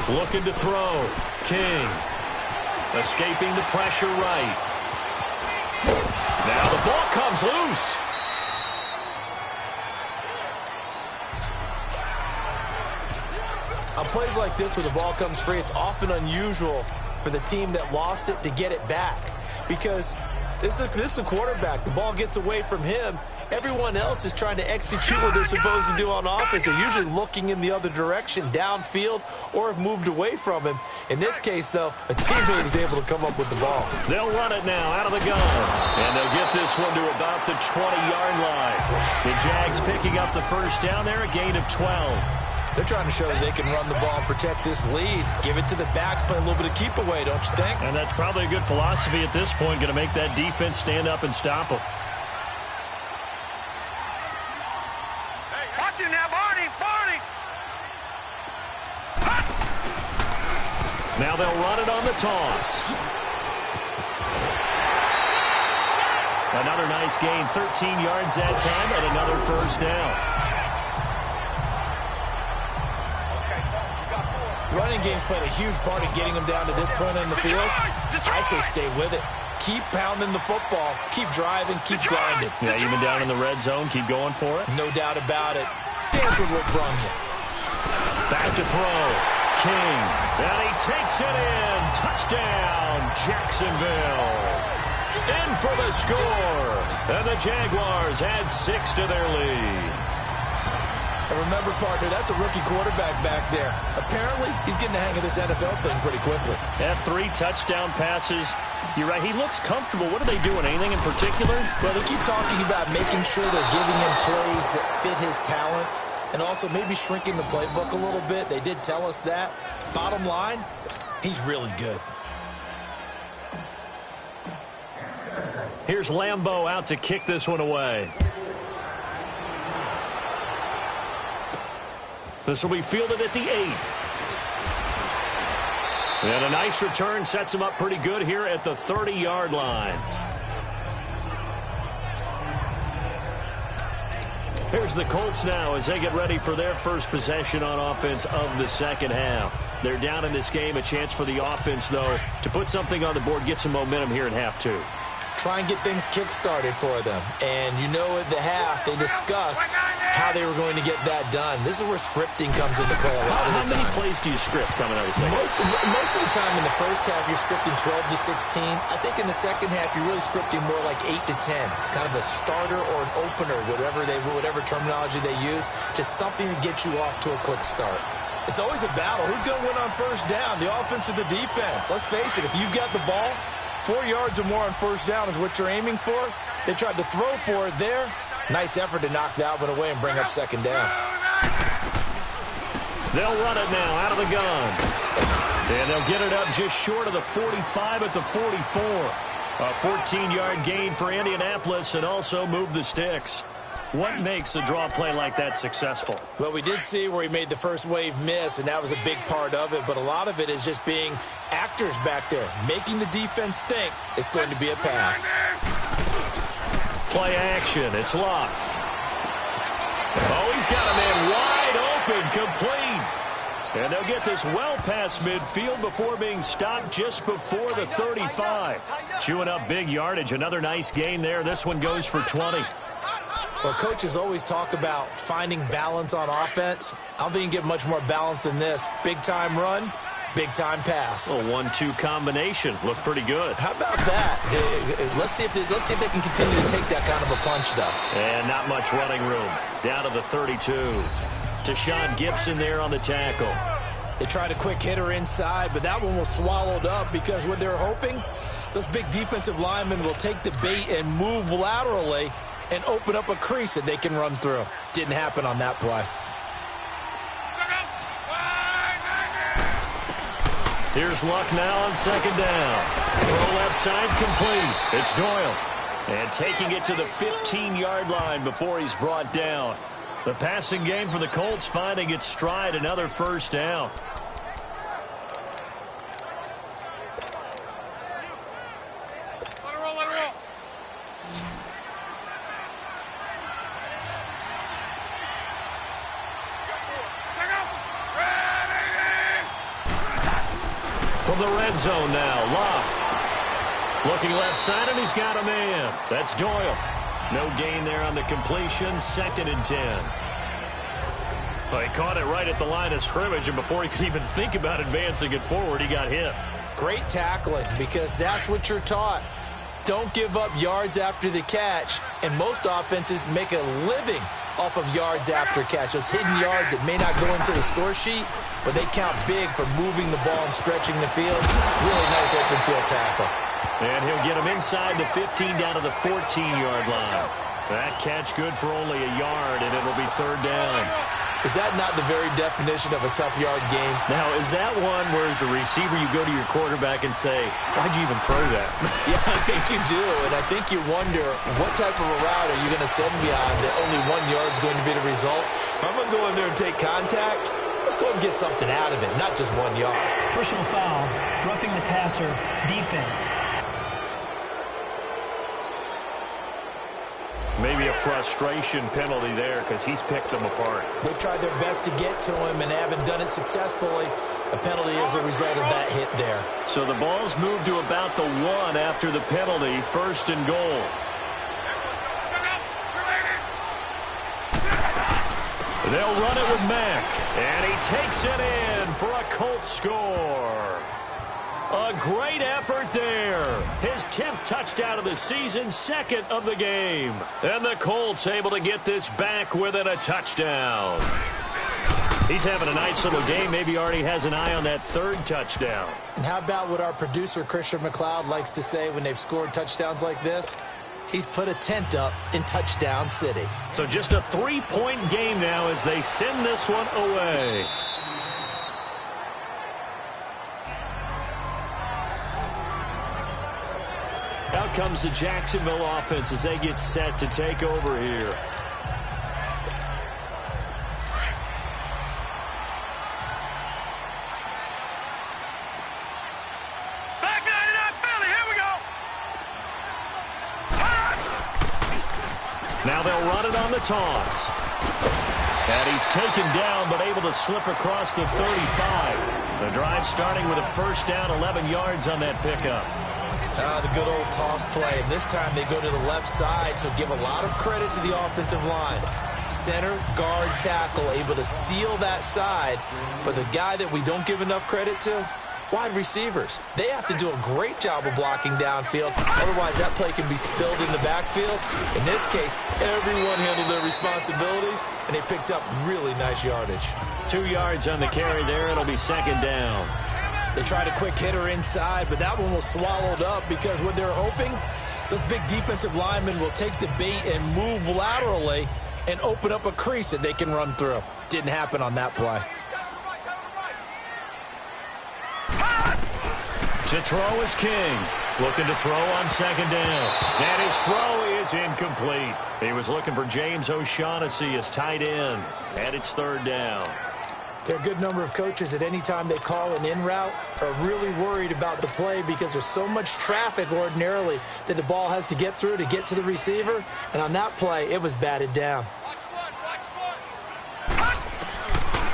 Looking to throw. King. Escaping the pressure right. Now the ball comes loose. On plays like this where the ball comes free, it's often unusual for the team that lost it to get it back. Because this is a quarterback. The ball gets away from him. Everyone else is trying to execute what they're supposed to do on offense. They're usually looking in the other direction, downfield, or have moved away from him. In this case, though, a teammate is able to come up with the ball. They'll run it now out of the gun. And they'll get this one to about the 20-yard line. The Jags picking up the first down there, a gain of 12. They're trying to show that they can run the ball and protect this lead. Give it to the backs, play a little bit of keep away, don't you think? And that's probably a good philosophy at this point, going to make that defense stand up and stop them. Hey, watch him now, Barney! Now they'll run it on the toss. Another nice gain, 13 yards that time, and another first down. The running game's played a huge part in getting them down to this point in the field. I say stay with it. Keep pounding the football. Keep driving. Keep grinding. Yeah, even down in the red zone, keep going for it. No doubt about it. Dance with what brung you. Back to throw. King. And he takes it in. Touchdown, Jacksonville. In for the score. And the Jaguars add 6 to their lead. And remember, partner, that's a rookie quarterback back there. Apparently, he's getting the hang of this NFL thing pretty quickly. Had 3 touchdown passes. You're right, he looks comfortable. What are they doing? Anything in particular? Well, they keep talking about making sure they're giving him plays that fit his talents and also maybe shrinking the playbook a little bit. They did tell us that. Bottom line, he's really good. Here's Lambeau out to kick this one away. This will be fielded at the 8. And a nice return sets him up pretty good here at the 30-yard line. Here's the Colts now as they get ready for their first possession on offense of the second half. They're down in this game. A chance for the offense, though, to put something on the board, get some momentum here in half 2. try and get things kick-started for them. And you know at the half, they discussed how they were going to get that done. This is where scripting comes into play a lot of the time. How many plays do you script coming out of the second? Most of the time in the first half, you're scripting 12 to 16. I think in the second half, you're really scripting more like 8 to 10. Kind of a starter or an opener, whatever terminology they use. Just something to get you off to a quick start. It's always a battle. Who's going to win on first down, the offense or the defense? Let's face it, if you've got the ball, 4 yards or more on first down is what you're aiming for. They tried to throw for it there. Nice effort to knock that one away and bring up second down. They'll run it now out of the gun. And they'll get it up just short of the 45 at the 44. A 14-yard gain for Indianapolis and also move the sticks. What makes a draw play like that successful? Well, we did see where he made the first wave miss, and that was a big part of it. But a lot of it is just being actors back there, making the defense think it's going to be a pass. Play action. It's Locke. Oh, he's got a man wide open, complete. And they'll get this well past midfield before being stopped just before the 35. Chewing up big yardage. Another nice gain there. This one goes for 20. Well, coaches always talk about finding balance on offense. I don't think you can get much more balance than this. Big-time run, big-time pass. A 1-2 combination. Looked pretty good. How about that? Let's see if they can continue to take that kind of a punch, though. And not much running room. Down to the 32. Tashawn Gibson there on the tackle. They tried a quick hitter inside, but that one was swallowed up because what they're hoping, those big defensive linemen will take the bait and move laterally and open up a crease that they can run through. Didn't happen on that play. Here's Luck now on second down. Throw left side complete. It's Doyle. And taking it to the 15-yard line before he's brought down. The passing game for the Colts finding its stride, another first down. From the red zone now, Locke. Looking left side, and he's got a man. That's Doyle. No gain there on the completion, 2nd and 10. Well, he caught it right at the line of scrimmage, and before he could even think about advancing it forward, he got hit. Great tackling, because that's what you're taught. Don't give up yards after the catch, and most offenses make a living off of yards after catch. Those hidden yards that may not go into the score sheet, but they count big for moving the ball and stretching the field. Really nice open field tackle. And he'll get him inside the 15 down to the 14-yard line. That catch good for only a yard, and it'll be 3rd down. Is that not the very definition of a tough yard game? Now, is that one where as the receiver you go to your quarterback and say, why'd you even throw that? Yeah, I think you do, and I think you wonder what type of a route are you going to send me on that only 1 yard is going to be the result? If I'm going to go in there and take contact, let's go ahead and get something out of it, not just 1 yard. Personal foul, roughing the passer, defense. Maybe a frustration penalty there because he's picked them apart. They've tried their best to get to him and haven't done it successfully. A penalty is a result of that hit there. So the ball's moved to about the 1 after the penalty, 1st and goal. They'll run it with Mack, and he takes it in for a Colts score. A great effort there. His 10th touchdown of the season, 2nd of the game. And the Colts able to get this back within a touchdown. He's having a nice little game. Maybe already has an eye on that 3rd touchdown. And how about what our producer, Christian McLeod, likes to say when they've scored touchdowns like this? He's put a tent up in Touchdown City. So just a 3-point game now as they send this one away. Out comes the Jacksonville offense as they get set to take over here. Back 99 Philly, here we go. Now they'll run it on the toss. And he's taken down but able to slip across the 35. The drive starting with a first down, 11 yards on that pickup. The good old toss play. And this time they go to the left side, so give a lot of credit to the offensive line. Center, guard, tackle, able to seal that side. But the guy that we don't give enough credit to, wide receivers. They have to do a great job of blocking downfield. Otherwise, that play can be spilled in the backfield. In this case, everyone handled their responsibilities, and they picked up really nice yardage. 2 yards on the carry there. It'll be second down. They tried a quick hitter inside, but that one was swallowed up because what they're hoping, those big defensive linemen will take the bait and move laterally and open up a crease that they can run through. Didn't happen on that play. To throw is King. Looking to throw on second down. And his throw is incomplete. He was looking for James O'Shaughnessy as tight end. And it's third down. There are a good number of coaches at any time they call an in route are really worried about the play because there's so much traffic ordinarily that the ball has to get through to get to the receiver. And on that play, it was batted down.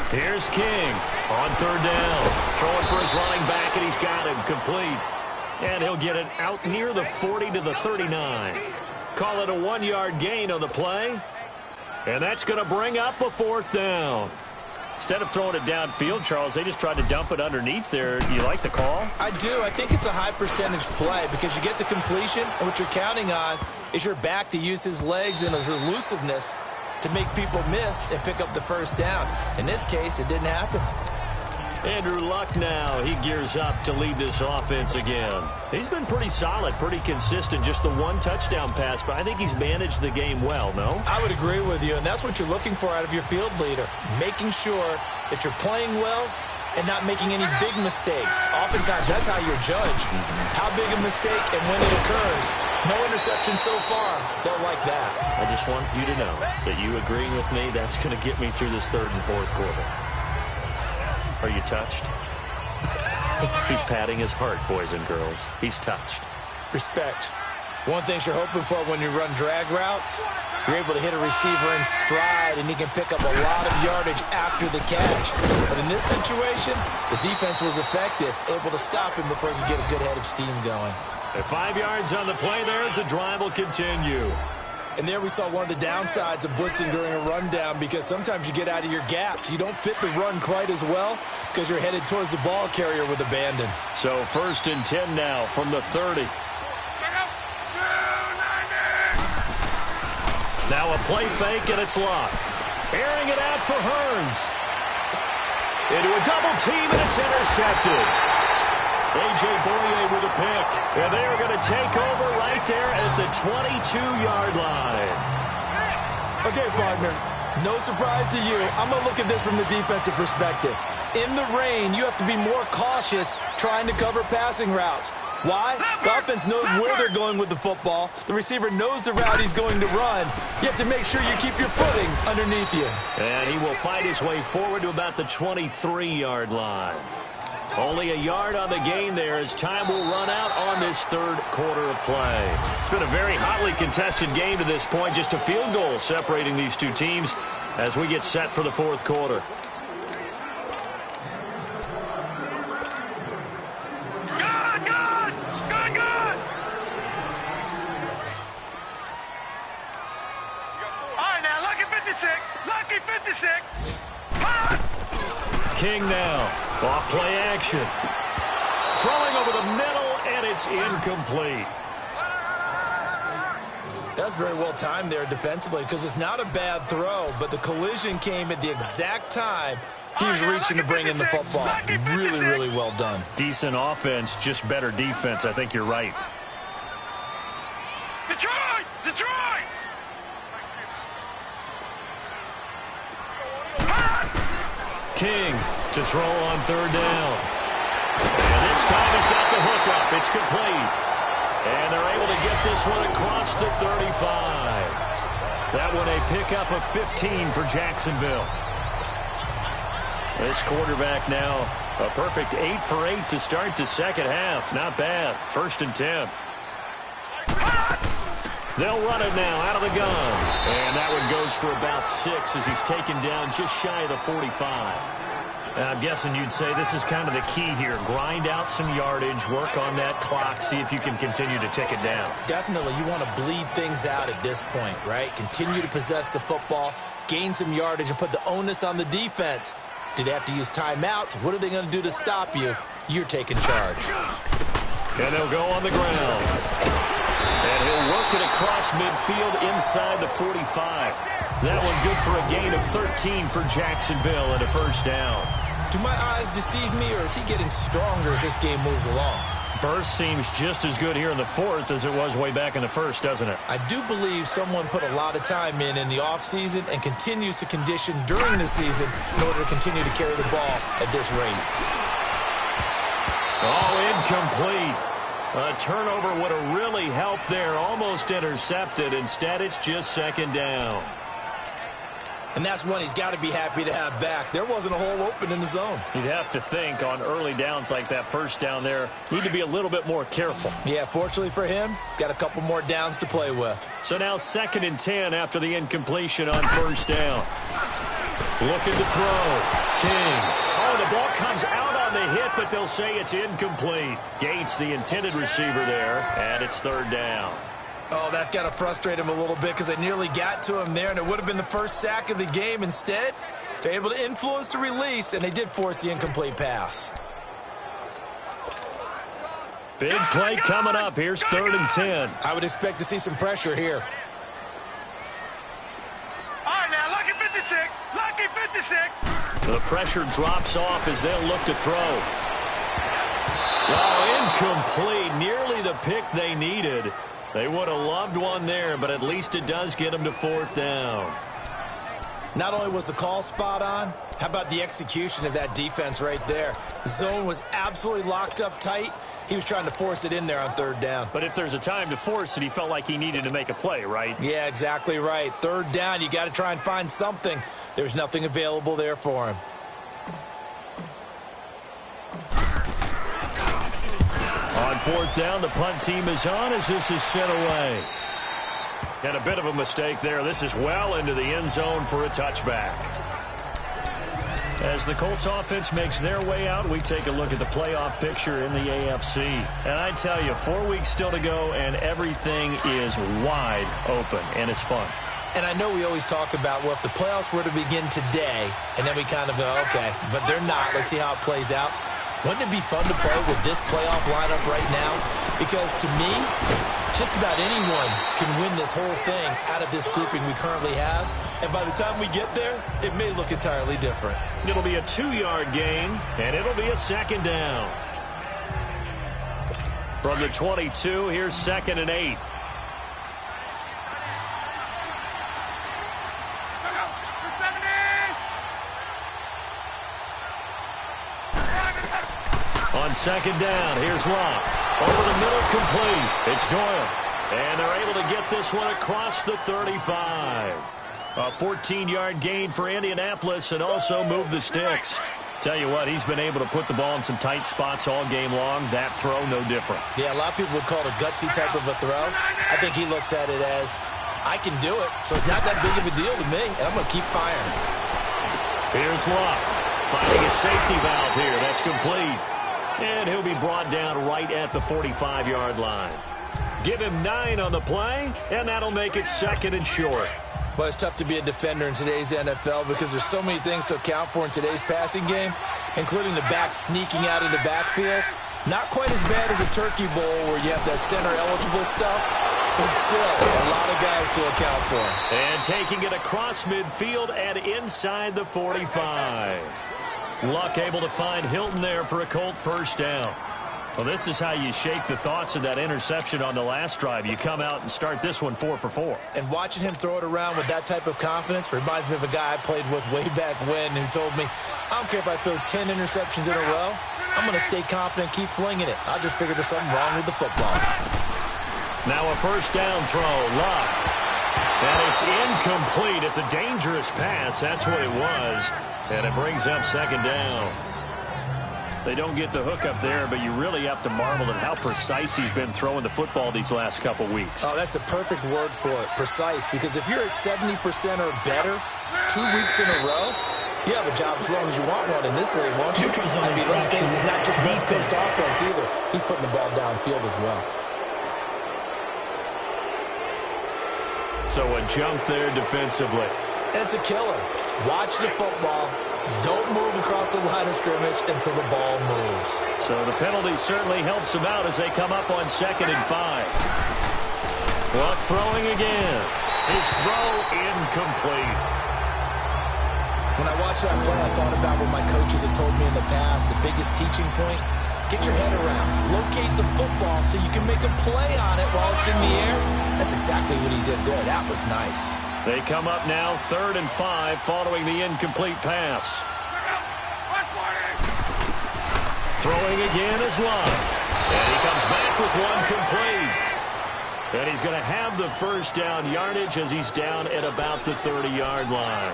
Here's King on third down. Throwing for his running back, and he's got him complete. And he'll get it out near the 40 to the 39. Call it a 1-yard gain on the play. And that's going to bring up a fourth down. Instead of throwing it downfield, Charles, they just tried to dump it underneath there. Do you like the call? I do. I think it's a high-percentage play because you get the completion, and what you're counting on is your back to use his legs and his elusiveness to make people miss and pick up the first down. In this case, it didn't happen. Andrew Luck now, he gears up to lead this offense again. He's been pretty solid, pretty consistent, just the one touchdown pass, but I think he's managed the game well, no? I would agree with you, and that's what you're looking for out of your field leader, making sure that you're playing well and not making any big mistakes. Oftentimes, that's how you're judged. How big a mistake and when it occurs. No interception so far. They'll like that. I just want you to know that you agreeing with me, that's going to get me through this third and fourth quarter. Are you touched? He's patting his heart, boys and girls. He's touched. Respect. One thing you're hoping for when you run drag routes, you're able to hit a receiver in stride, and he can pick up a lot of yardage after the catch. But in this situation, the defense was effective, able to stop him before he could get a good head of steam going. At 5 yards on the play there, the drive will continue. And there we saw one of the downsides of blitzing during a rundown because sometimes you get out of your gaps. You don't fit the run quite as well because you're headed towards the ball carrier with abandon. So 1st and 10 now from the 30. Now a play fake, and it's locked. Airing it out for Hearns. Into a double team, and it's intercepted. A.J. Boye with a pick. And they're going to take over right there at the 22-yard line. Okay, partner, no surprise to you. I'm going to look at this from the defensive perspective. In the rain, you have to be more cautious trying to cover passing routes. Why? The offense knows where they're going with the football. The receiver knows the route he's going to run. You have to make sure you keep your footing underneath you. And he will fight his way forward to about the 23-yard line. Only a yard on the gain there as time will run out on this third quarter of play. It's been a very hotly contested game to this point. Just a field goal separating these two teams as we get set for the fourth quarter. Lucky 56. King now. Off play action. Throwing over the middle, and it's incomplete. That's very well timed there defensively because it's not a bad throw, but the collision came at the exact time he was reaching to bring in the football. Really, really well done. Decent offense, just better defense. I think you're right. Detroit! Detroit! King to throw on third down. And this time he's got the hookup. It's complete. And they're able to get this one across the 35. That one a pickup of 15 for Jacksonville. This quarterback now a perfect 8 for 8 to start the second half. Not bad. 1st and 10. They'll run it now out of the gun. And that one goes for about 6 as he's taken down just shy of the 45. And I'm guessing you'd say this is kind of the key here. Grind out some yardage, work on that clock, see if you can continue to tick it down. Definitely, you want to bleed things out at this point, right? Continue to possess the football, gain some yardage, and put the onus on the defense. Do they have to use timeouts? What are they going to do to stop you? You're taking charge. And they'll go on the ground. And he'll work it across midfield inside the 45. That one good for a gain of 13 for Jacksonville and a first down. Do my eyes deceive me, or is he getting stronger as this game moves along? Burst seems just as good here in the fourth as it was way back in the first, doesn't it? I do believe someone put a lot of time in the offseason and continues to condition during the season in order to continue to carry the ball at this rate. Oh, incomplete. A turnover would have really helped there. Almost intercepted. Instead, it's just second down. And that's one he's got to be happy to have back. There wasn't a hole open in the zone. You'd have to think on early downs like that first down there, need to be a little bit more careful. Yeah, fortunately for him, got a couple more downs to play with. So now 2nd and 10 after the incompletion on first down. Looking to throw. King. Oh, the ball comes out on the hit, but they'll say it's incomplete. Gates, the intended receiver there, and it's 3rd down. Oh, that's got to frustrate him a little bit because they nearly got to him there, and it would have been the first sack of the game. Instead, they're able to influence the release, and they did force the incomplete pass. Big play coming up. Here's 3rd and 10. I would expect to see some pressure here. All right, now, lucky 56. Lucky 56. The pressure drops off as they'll look to throw. Oh, incomplete. Nearly the pick they needed. They would have loved one there, but at least it does get them to 4th down. Not only was the call spot on, how about the execution of that defense right there? The zone was absolutely locked up tight. He was trying to force it in there on 3rd down. But if there's a time to force it, he felt like he needed to make a play, right? Yeah, exactly right. 3rd down, you got to try and find something. There's nothing available there for him. On 4th down, the punt team is on as this is sent away. And a bit of a mistake there. This is well into the end zone for a touchback. As the Colts offense makes their way out, we take a look at the playoff picture in the AFC. And I tell you, 4 weeks still to go, and everything is wide open, and it's fun. And I know we always talk about, well, if the playoffs were to begin today, and then we kind of go, okay, but they're not. Let's see how it plays out. Wouldn't it be fun to play with this playoff lineup right now? Because to me, just about anyone can win this whole thing out of this grouping we currently have. And by the time we get there, it may look entirely different. It'll be a 2-yard gain, and it'll be a 2nd down. From the 22, here's 2nd and 8. On 2nd down, here's Locke. Over the middle, complete. It's Doyle. And they're able to get this one across the 35. A 14-yard gain for Indianapolis and also move the sticks. Tell you what, he's been able to put the ball in some tight spots all game long. That throw, no different. Yeah, a lot of people would call it a gutsy type of a throw. I think he looks at it as, I can do it, so it's not that big of a deal to me, and I'm going to keep firing. Here's Locke. Finding a safety valve here. That's complete. And he'll be brought down right at the 45-yard line. Give him 9 on the play, and that'll make it 2nd and short. Well, it's tough to be a defender in today's NFL because there's so many things to account for in today's passing game, including the back sneaking out of the backfield. Not quite as bad as a turkey bowl where you have that center-eligible stuff, but still a lot of guys to account for. And taking it across midfield and inside the 45. Luck able to find Hilton there for a Colt first down. Well, this is how you shake the thoughts of that interception on the last drive. You come out and start this one 4 for 4. And watching him throw it around with that type of confidence reminds me of a guy I played with way back when who told me, I don't care if I throw 10 interceptions in a row. I'm going to stay confident, keep flinging it. I just figured there's something wrong with the football. Now a first down throw. Luck. And it's incomplete. It's a dangerous pass. That's what it was. And it brings up 2nd down. They don't get the hook up there, but you really have to marvel at how precise he's been throwing the football these last couple weeks. Oh, that's a perfect word for it, precise, because if you're at 70% or better 2 weeks in a row, You have a job as long as you want one in this league, won't you? Neutral zone I mean, let's face it, it's not just West Coast defense. offense either. He's putting the ball downfield as well. So a jump there defensively. And it's a killer. Watch the football. Don't move across the line of scrimmage until the ball moves. So the penalty certainly helps them out as they come up on 2nd and 5. Luck throwing again. His throw incomplete. When I watched that play, I thought about what my coaches had told me in the past. The biggest teaching point, get your head around. Locate the football so you can make a play on it while it's in the air. That's exactly what he did there. That was nice. They come up now 3rd and 5 following the incomplete pass. Throwing again is Love. And he comes back with one complete. And he's going to have the first down yardage as he's down at about the 30-yard line.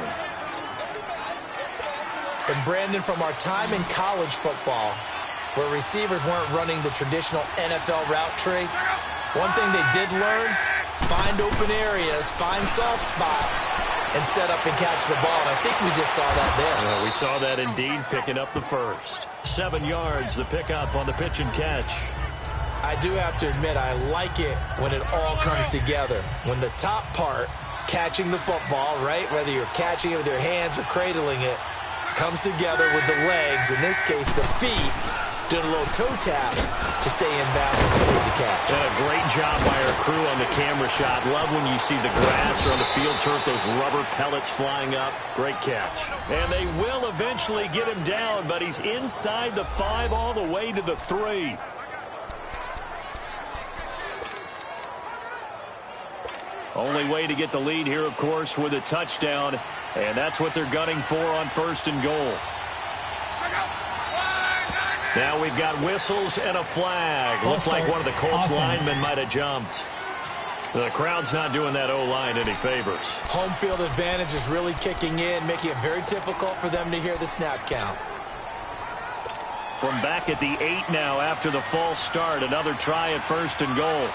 And Brandon, from our time in college football, where receivers weren't running the traditional NFL route tree, one thing they did learn, find open areas, find soft spots, and set up and catch the ball. And I think we just saw that there. Yeah, we saw that indeed, picking up the first. 7 yards, the pickup on the pitch and catch. I do have to admit, I like it when it all comes together. When the top part, catching the football, right, whether you're catching it with your hands or cradling it, comes together with the legs, in this case the feet, doing a little toe tap to stay in bounds and complete the catch. And a great job by our crew on the camera shot. Love when you see the grass or on the field turf, those rubber pellets flying up. Great catch. And they will eventually get him down, but he's inside the 5 all the way to the 3. Only way to get the lead here, of course, with a touchdown, and that's what they're gunning for on 1st and goal. Now we've got whistles and a flag. Looks like one of the Colts linemen might have jumped. The crowd's not doing that O-line any favors. Home field advantage is really kicking in, making it very difficult for them to hear the snap count. From back at the 8 now after the false start, another try at 1st and goal.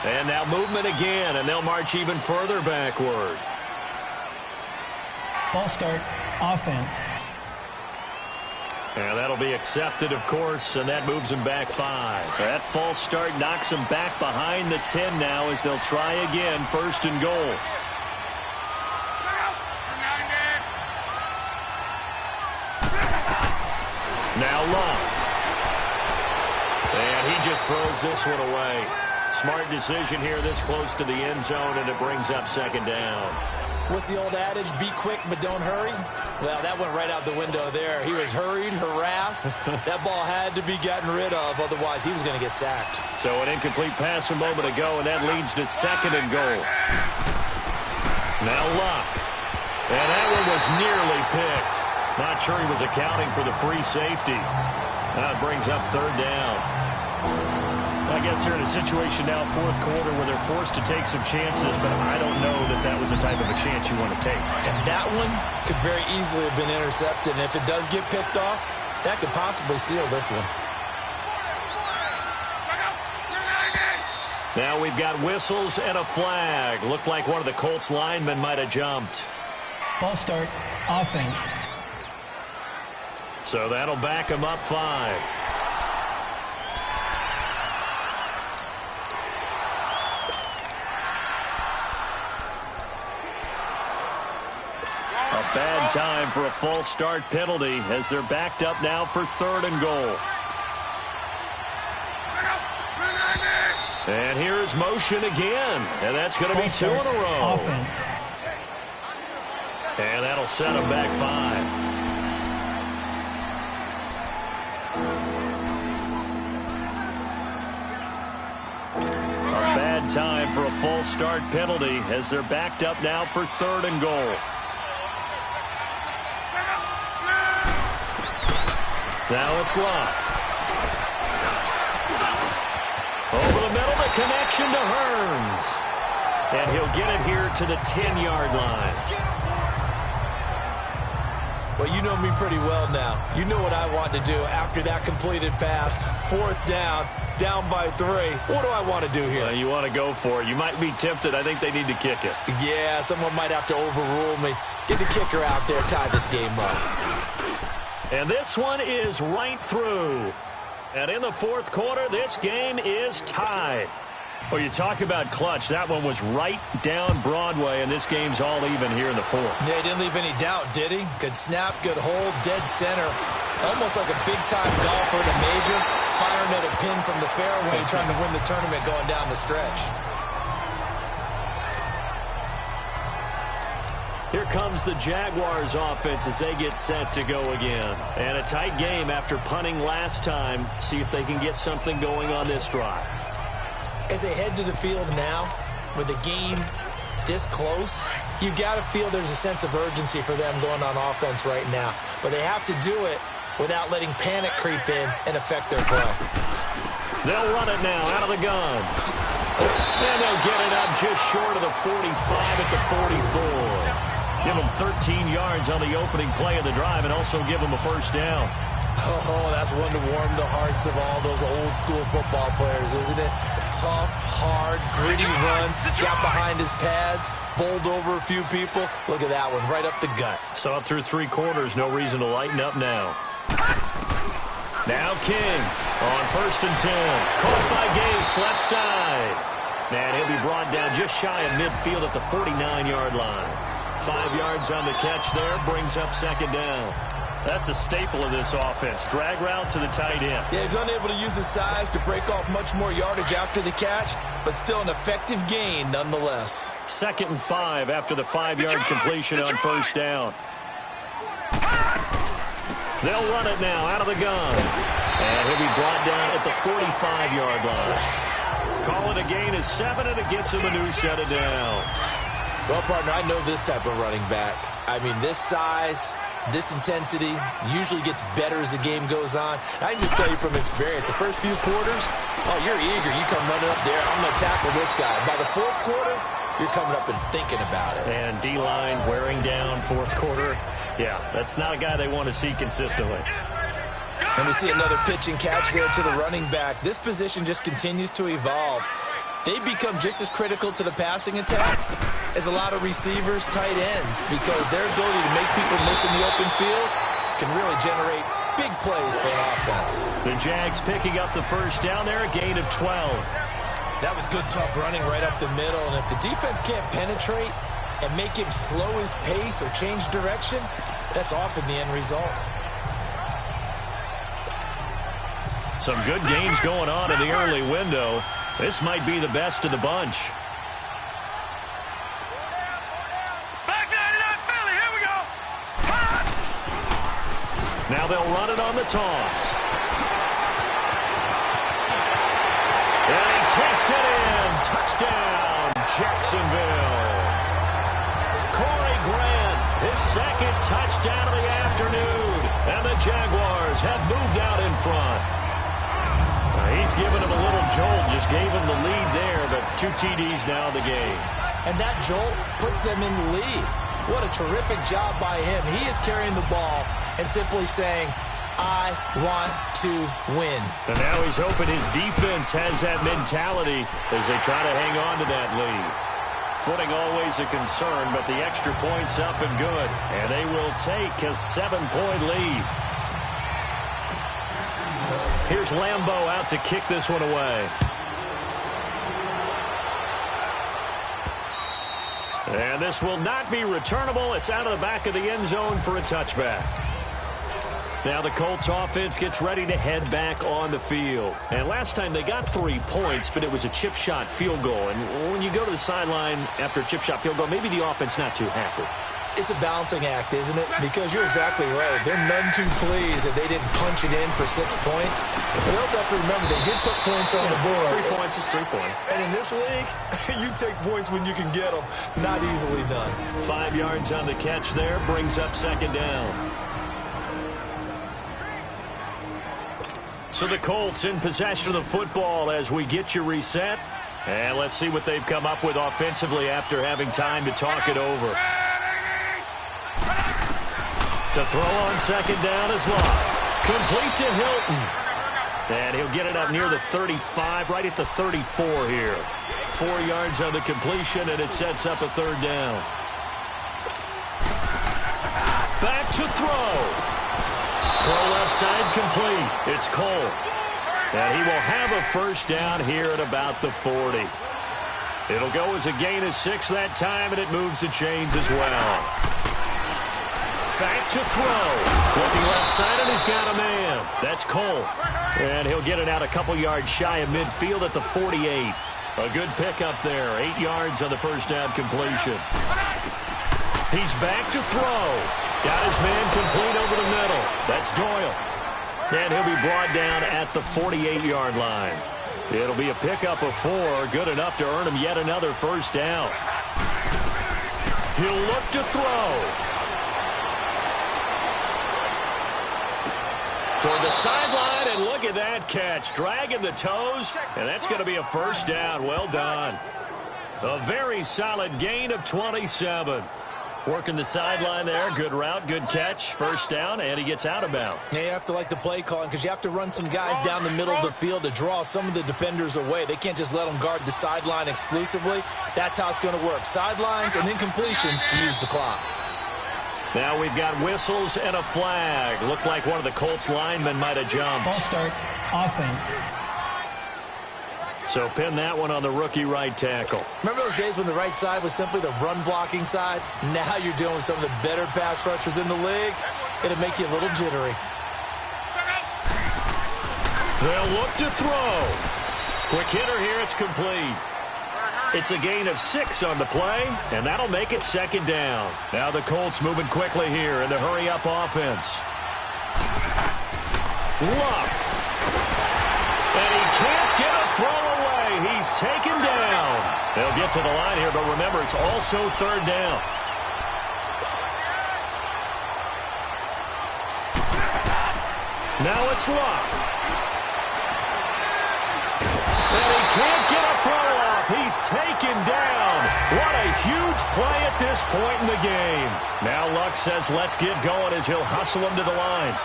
And now movement again, and they'll march even further backward. False start, offense. And that'll be accepted, of course, and that moves them back 5. That false start knocks them back behind the 10 now as they'll try again, 1st and goal. Now Love. And he just throws this one away. Smart decision here this close to the end zone, and it brings up 2nd down. What's the old adage, be quick but don't hurry? Well, that went right out the window there. He was hurried, harassed. That ball had to be gotten rid of, otherwise he was going to get sacked. So an incomplete pass a moment ago, and that leads to 2nd and goal. Now Luck. And that one was nearly picked. Not sure he was accounting for the free safety. That brings up 3rd down. I guess they're in a situation now, 4th quarter, where they're forced to take some chances, but I don't know that that was the type of a chance you want to take. And that one could very easily have been intercepted, and if it does get picked off, that could possibly seal this one. Now we've got whistles and a flag. Looked like one of the Colts linemen might have jumped. False start, offense. So that'll back them up 5. A bad time for a false start penalty as they're backed up now for 3rd and goal. And here's motion again, and that's going to be 2 in a row. Offense. And that'll set them back 5. Bad time for a false start penalty as they're backed up now for 3rd and goal. Now it's Love. Over the middle, the connection to Hearns. And he'll get it here to the 10-yard line. Well, you know me pretty well now. You know what I want to do after that completed pass. 4th down by 3. What do I want to do here? Well, you want to go for it. You might be tempted. I think they need to kick it. Yeah, someone might have to overrule me. Get the kicker out there, tie this game up. And this one is right through. And in the 4th quarter, this game is tied. Well, you talk about clutch. That one was right down Broadway, and this game's all even here in the 4th. Yeah, he didn't leave any doubt, did he? Good snap, good hold, dead center. Almost like a big-time golfer at a major, firing at a pin from the fairway, trying to win the tournament going down the stretch. Here comes the Jaguars offense as they get set to go again. And a tight game after punting last time. See if they can get something going on this drive. As they head to the field now, with the game this close, you've got to feel there's a sense of urgency for them going on offense right now. But they have to do it without letting panic creep in and affect their play. They'll run it now out of the gun. And they'll get it up just short of the 45 at the 44. Give them 13 yards on the opening play of the drive and also give them a first down. Oh, that's one to warm the hearts of all those old-school football players, isn't it? Tough, hard, gritty run, got behind his pads, bowled over a few people. Look at that one, right up the gut. So up through 3 quarters, no reason to lighten up now. Now King on 1st and 10. Caught by Gates, left side. And he'll be brought down just shy of midfield at the 49-yard line. 5 yards on the catch there, brings up 2nd down. That's a staple of this offense. Drag route to the tight end. Yeah, he's unable to use his size to break off much more yardage after the catch, but still an effective gain nonetheless. 2nd and 5 after the 5-yard completion on 1st down. They'll run it now out of the gun. And he'll be brought down at the 45-yard line. Call it a gain of 7, and it gets him a new set of downs. Well, partner, I know this type of running back. I mean, this size, this intensity usually gets better as the game goes on. I can just tell you from experience, the first few quarters, oh, you're eager. You come running up there, I'm going to tackle this guy. By the 4th quarter, you're coming up and thinking about it. And D-line wearing down 4th quarter. Yeah, that's not a guy they want to see consistently. And we see another pitch and catch there to the running back. This position just continues to evolve. They become just as critical to the passing attack as a lot of receivers, tight ends, because their ability to make people miss in the open field can really generate big plays for an offense. The Jags picking up the first down there, a gain of 12. That was good, tough running right up the middle, and if the defense can't penetrate and make him slow his pace or change direction, that's often the end result. Some good games going on in the early window. This might be the best of the bunch. Now they'll run it on the toss. And he takes it in. Touchdown, Jacksonville. Corey Grant, his 2nd touchdown of the afternoon. And the Jaguars have moved out in front. He's given him a little jolt, just gave him the lead there, but 2 TDs now in the game. And that jolt puts them in the lead. What a terrific job by him. He is carrying the ball and simply saying, I want to win. And now he's hoping his defense has that mentality as they try to hang on to that lead. Footing always a concern, but the extra point's up and good. And they will take a 7-point lead. Here's Lambeau out to kick this one away. And this will not be returnable. It's out of the back of the end zone for a touchback. Now the Colts offense gets ready to head back on the field. And last time they got 3 points, but it was a chip shot field goal. And when you go to the sideline after a chip shot field goal, maybe the offense not too happy. It's a balancing act, isn't it? Because you're exactly right. They're none too pleased that they didn't punch it in for 6 points. But you also have to remember they did put points on the board. 3 points is 3 points. And in this league, you take points when you can get them. Not easily done. 5 yards on the catch there. Brings up 2nd down. So the Colts in possession of the football as we get you reset. And let's see what they've come up with offensively after having time to talk it over. To throw on second down is Locke. Complete to Hilton. And he'll get it up near the 35, right at the 34 here. 4 yards on the completion, and it sets up a third down. Back to throw. Throw left side complete. It's Cole. And he will have a first down here at about the 40. It'll go as a gain of 6 that time, and it moves the chains as well. Back to throw. Looking left side, and he's got a man. That's Cole. And he'll get it out a couple yards shy of midfield at the 48. A good pickup there. 8 yards on the first down completion. He's back to throw. Got his man complete over the middle. That's Doyle. And he'll be brought down at the 48-yard line. It'll be a pickup of 4, good enough to earn him yet another first down. He'll look to throw. Toward the sideline, and look at that catch. Dragging the toes, and that's going to be a first down. Well done. A very solid gain of 27. Working the sideline there. Good route, good catch. First down, and he gets out of bounds. Yeah, you have to like the play calling because you have to run some guys down the middle of the field to draw some of the defenders away. They can't just let them guard the sideline exclusively. That's how it's going to work. Sidelines and then completions to use the clock. Now we've got whistles and a flag. Looked like one of the Colts linemen might have jumped. False start, offense. So pin that one on the rookie right tackle. Remember those days when the right side was simply the run-blocking side? Now you're dealing with some of the better pass rushers in the league. It'll make you a little jittery. They'll look to throw. Quick hitter here, it's complete. It's a gain of 6 on the play, and that'll make it second down. Now the Colts moving quickly here in the hurry-up offense. Luck. And he can't get a throw away. He's taken down. They'll get to the line here, but remember, it's also third down. Now it's Luck. And he can't get a throw off. He's taken down. What a huge play at this point in the game. Now Luck says let's get going as he'll hustle him to the line.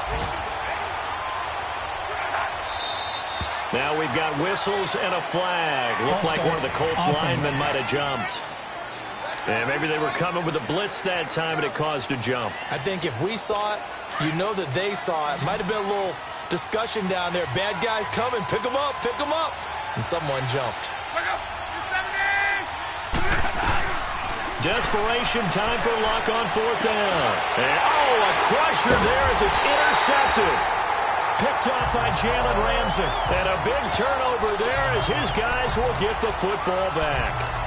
Now we've got whistles and a flag. Looked like one of the Colts linemen might have jumped. And maybe they were coming with a blitz that time and it caused a jump. I think if we saw it, you know that they saw it. Might have been a little discussion down there. Bad guys coming. Pick them up. Pick them up. And someone jumped. Desperation time for Luck on fourth down. And, a crusher there as it's intercepted. Picked up by Jalen Ramsey. And a big turnover there as his guys will get the football back.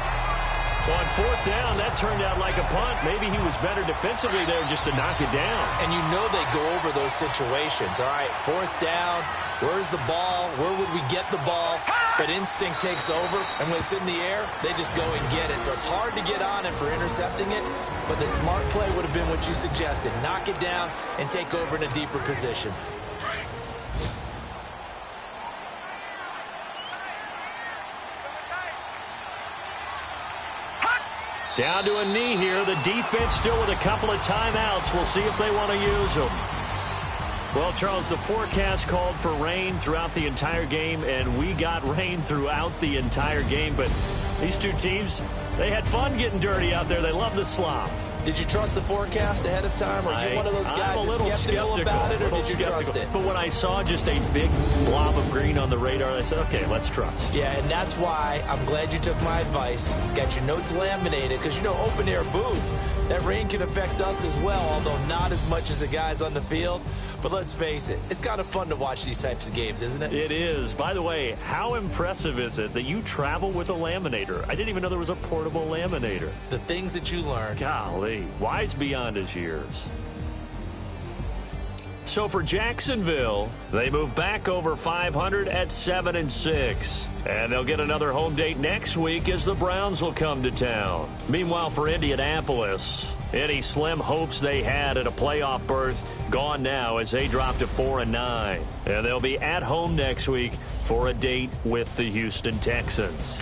On fourth down, that turned out like a punt. Maybe he was better defensively there just to knock it down. And you know they go over those situations. All right, fourth down, where's the ball? Where would we get the ball? But instinct takes over, and when it's in the air, they just go and get it. So it's hard to get on him for intercepting it, but the smart play would have been what you suggested. Knock it down and take over in a deeper position. Down to a knee here. The defense still with a couple of timeouts. We'll see if they want to use them. Well, Charles, the forecast called for rain throughout the entire game, and we got rain throughout the entire game. But these two teams, they had fun getting dirty out there. They love the slop. Did you trust the forecast ahead of time? Or are you one of those guys that's skeptical about it, or did you trust it? But when I saw just a big blob of green on the radar, I said, okay, let's trust. Yeah, and that's why I'm glad you took my advice. Got your notes laminated, because, you know, open-air booth, that rain can affect us as well, although not as much as the guys on the field. But let's face it, it's kind of fun to watch these types of games, isn't it? It is. By the way, how impressive is it that you travel with a laminator? I didn't even know there was a portable laminator. The things that you learn. Golly, wise beyond his years. So for Jacksonville, they move back over 500 at 7-6. And they'll get another home date next week as the Browns will come to town. Meanwhile, for Indianapolis, any slim hopes they had at a playoff berth gone now as they drop to 4-9. And they'll be at home next week for a date with the Houston Texans.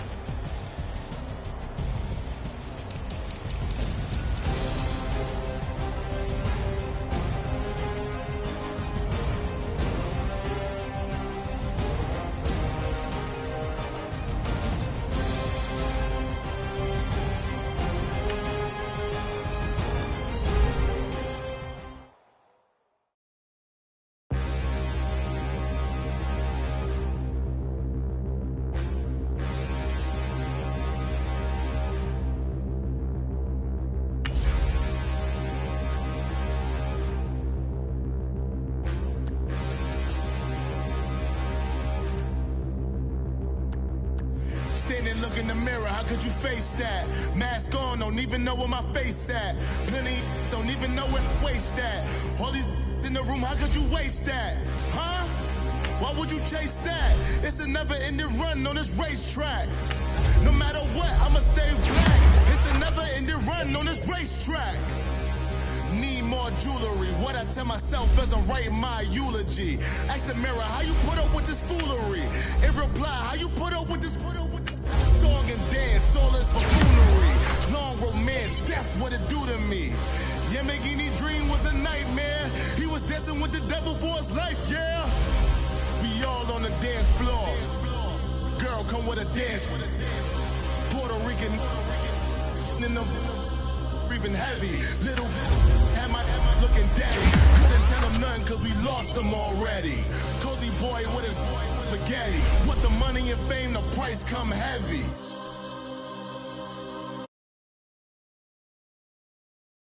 can't look in the mirror, how could you face that? Mask on, don't even know where my face at. Plenty don't even know where to waste that. All these in the room, how could you waste that? Huh? Why would you chase that? It's a never-ending run on this racetrack. No matter what, I'ma stay black. It's a never-ending run on this racetrack. Need more jewelry. What I tell myself as I'm writing my eulogy. Ask the mirror, how you put up with this foolery? In reply, how you put up with this song and dance, all this buffoonery. Long romance, death, what it do to me? Yamagini dream was a nightmare. He was dancing with the devil for his life, yeah. We all on the dance floor. Girl, come with a dance. Puerto Rican in the breathing heavy. Little had my looking daddy. Couldn't tell him nothing cause we lost him already. Cozy boy with his spaghetti. What the money and fame, the price come heavy.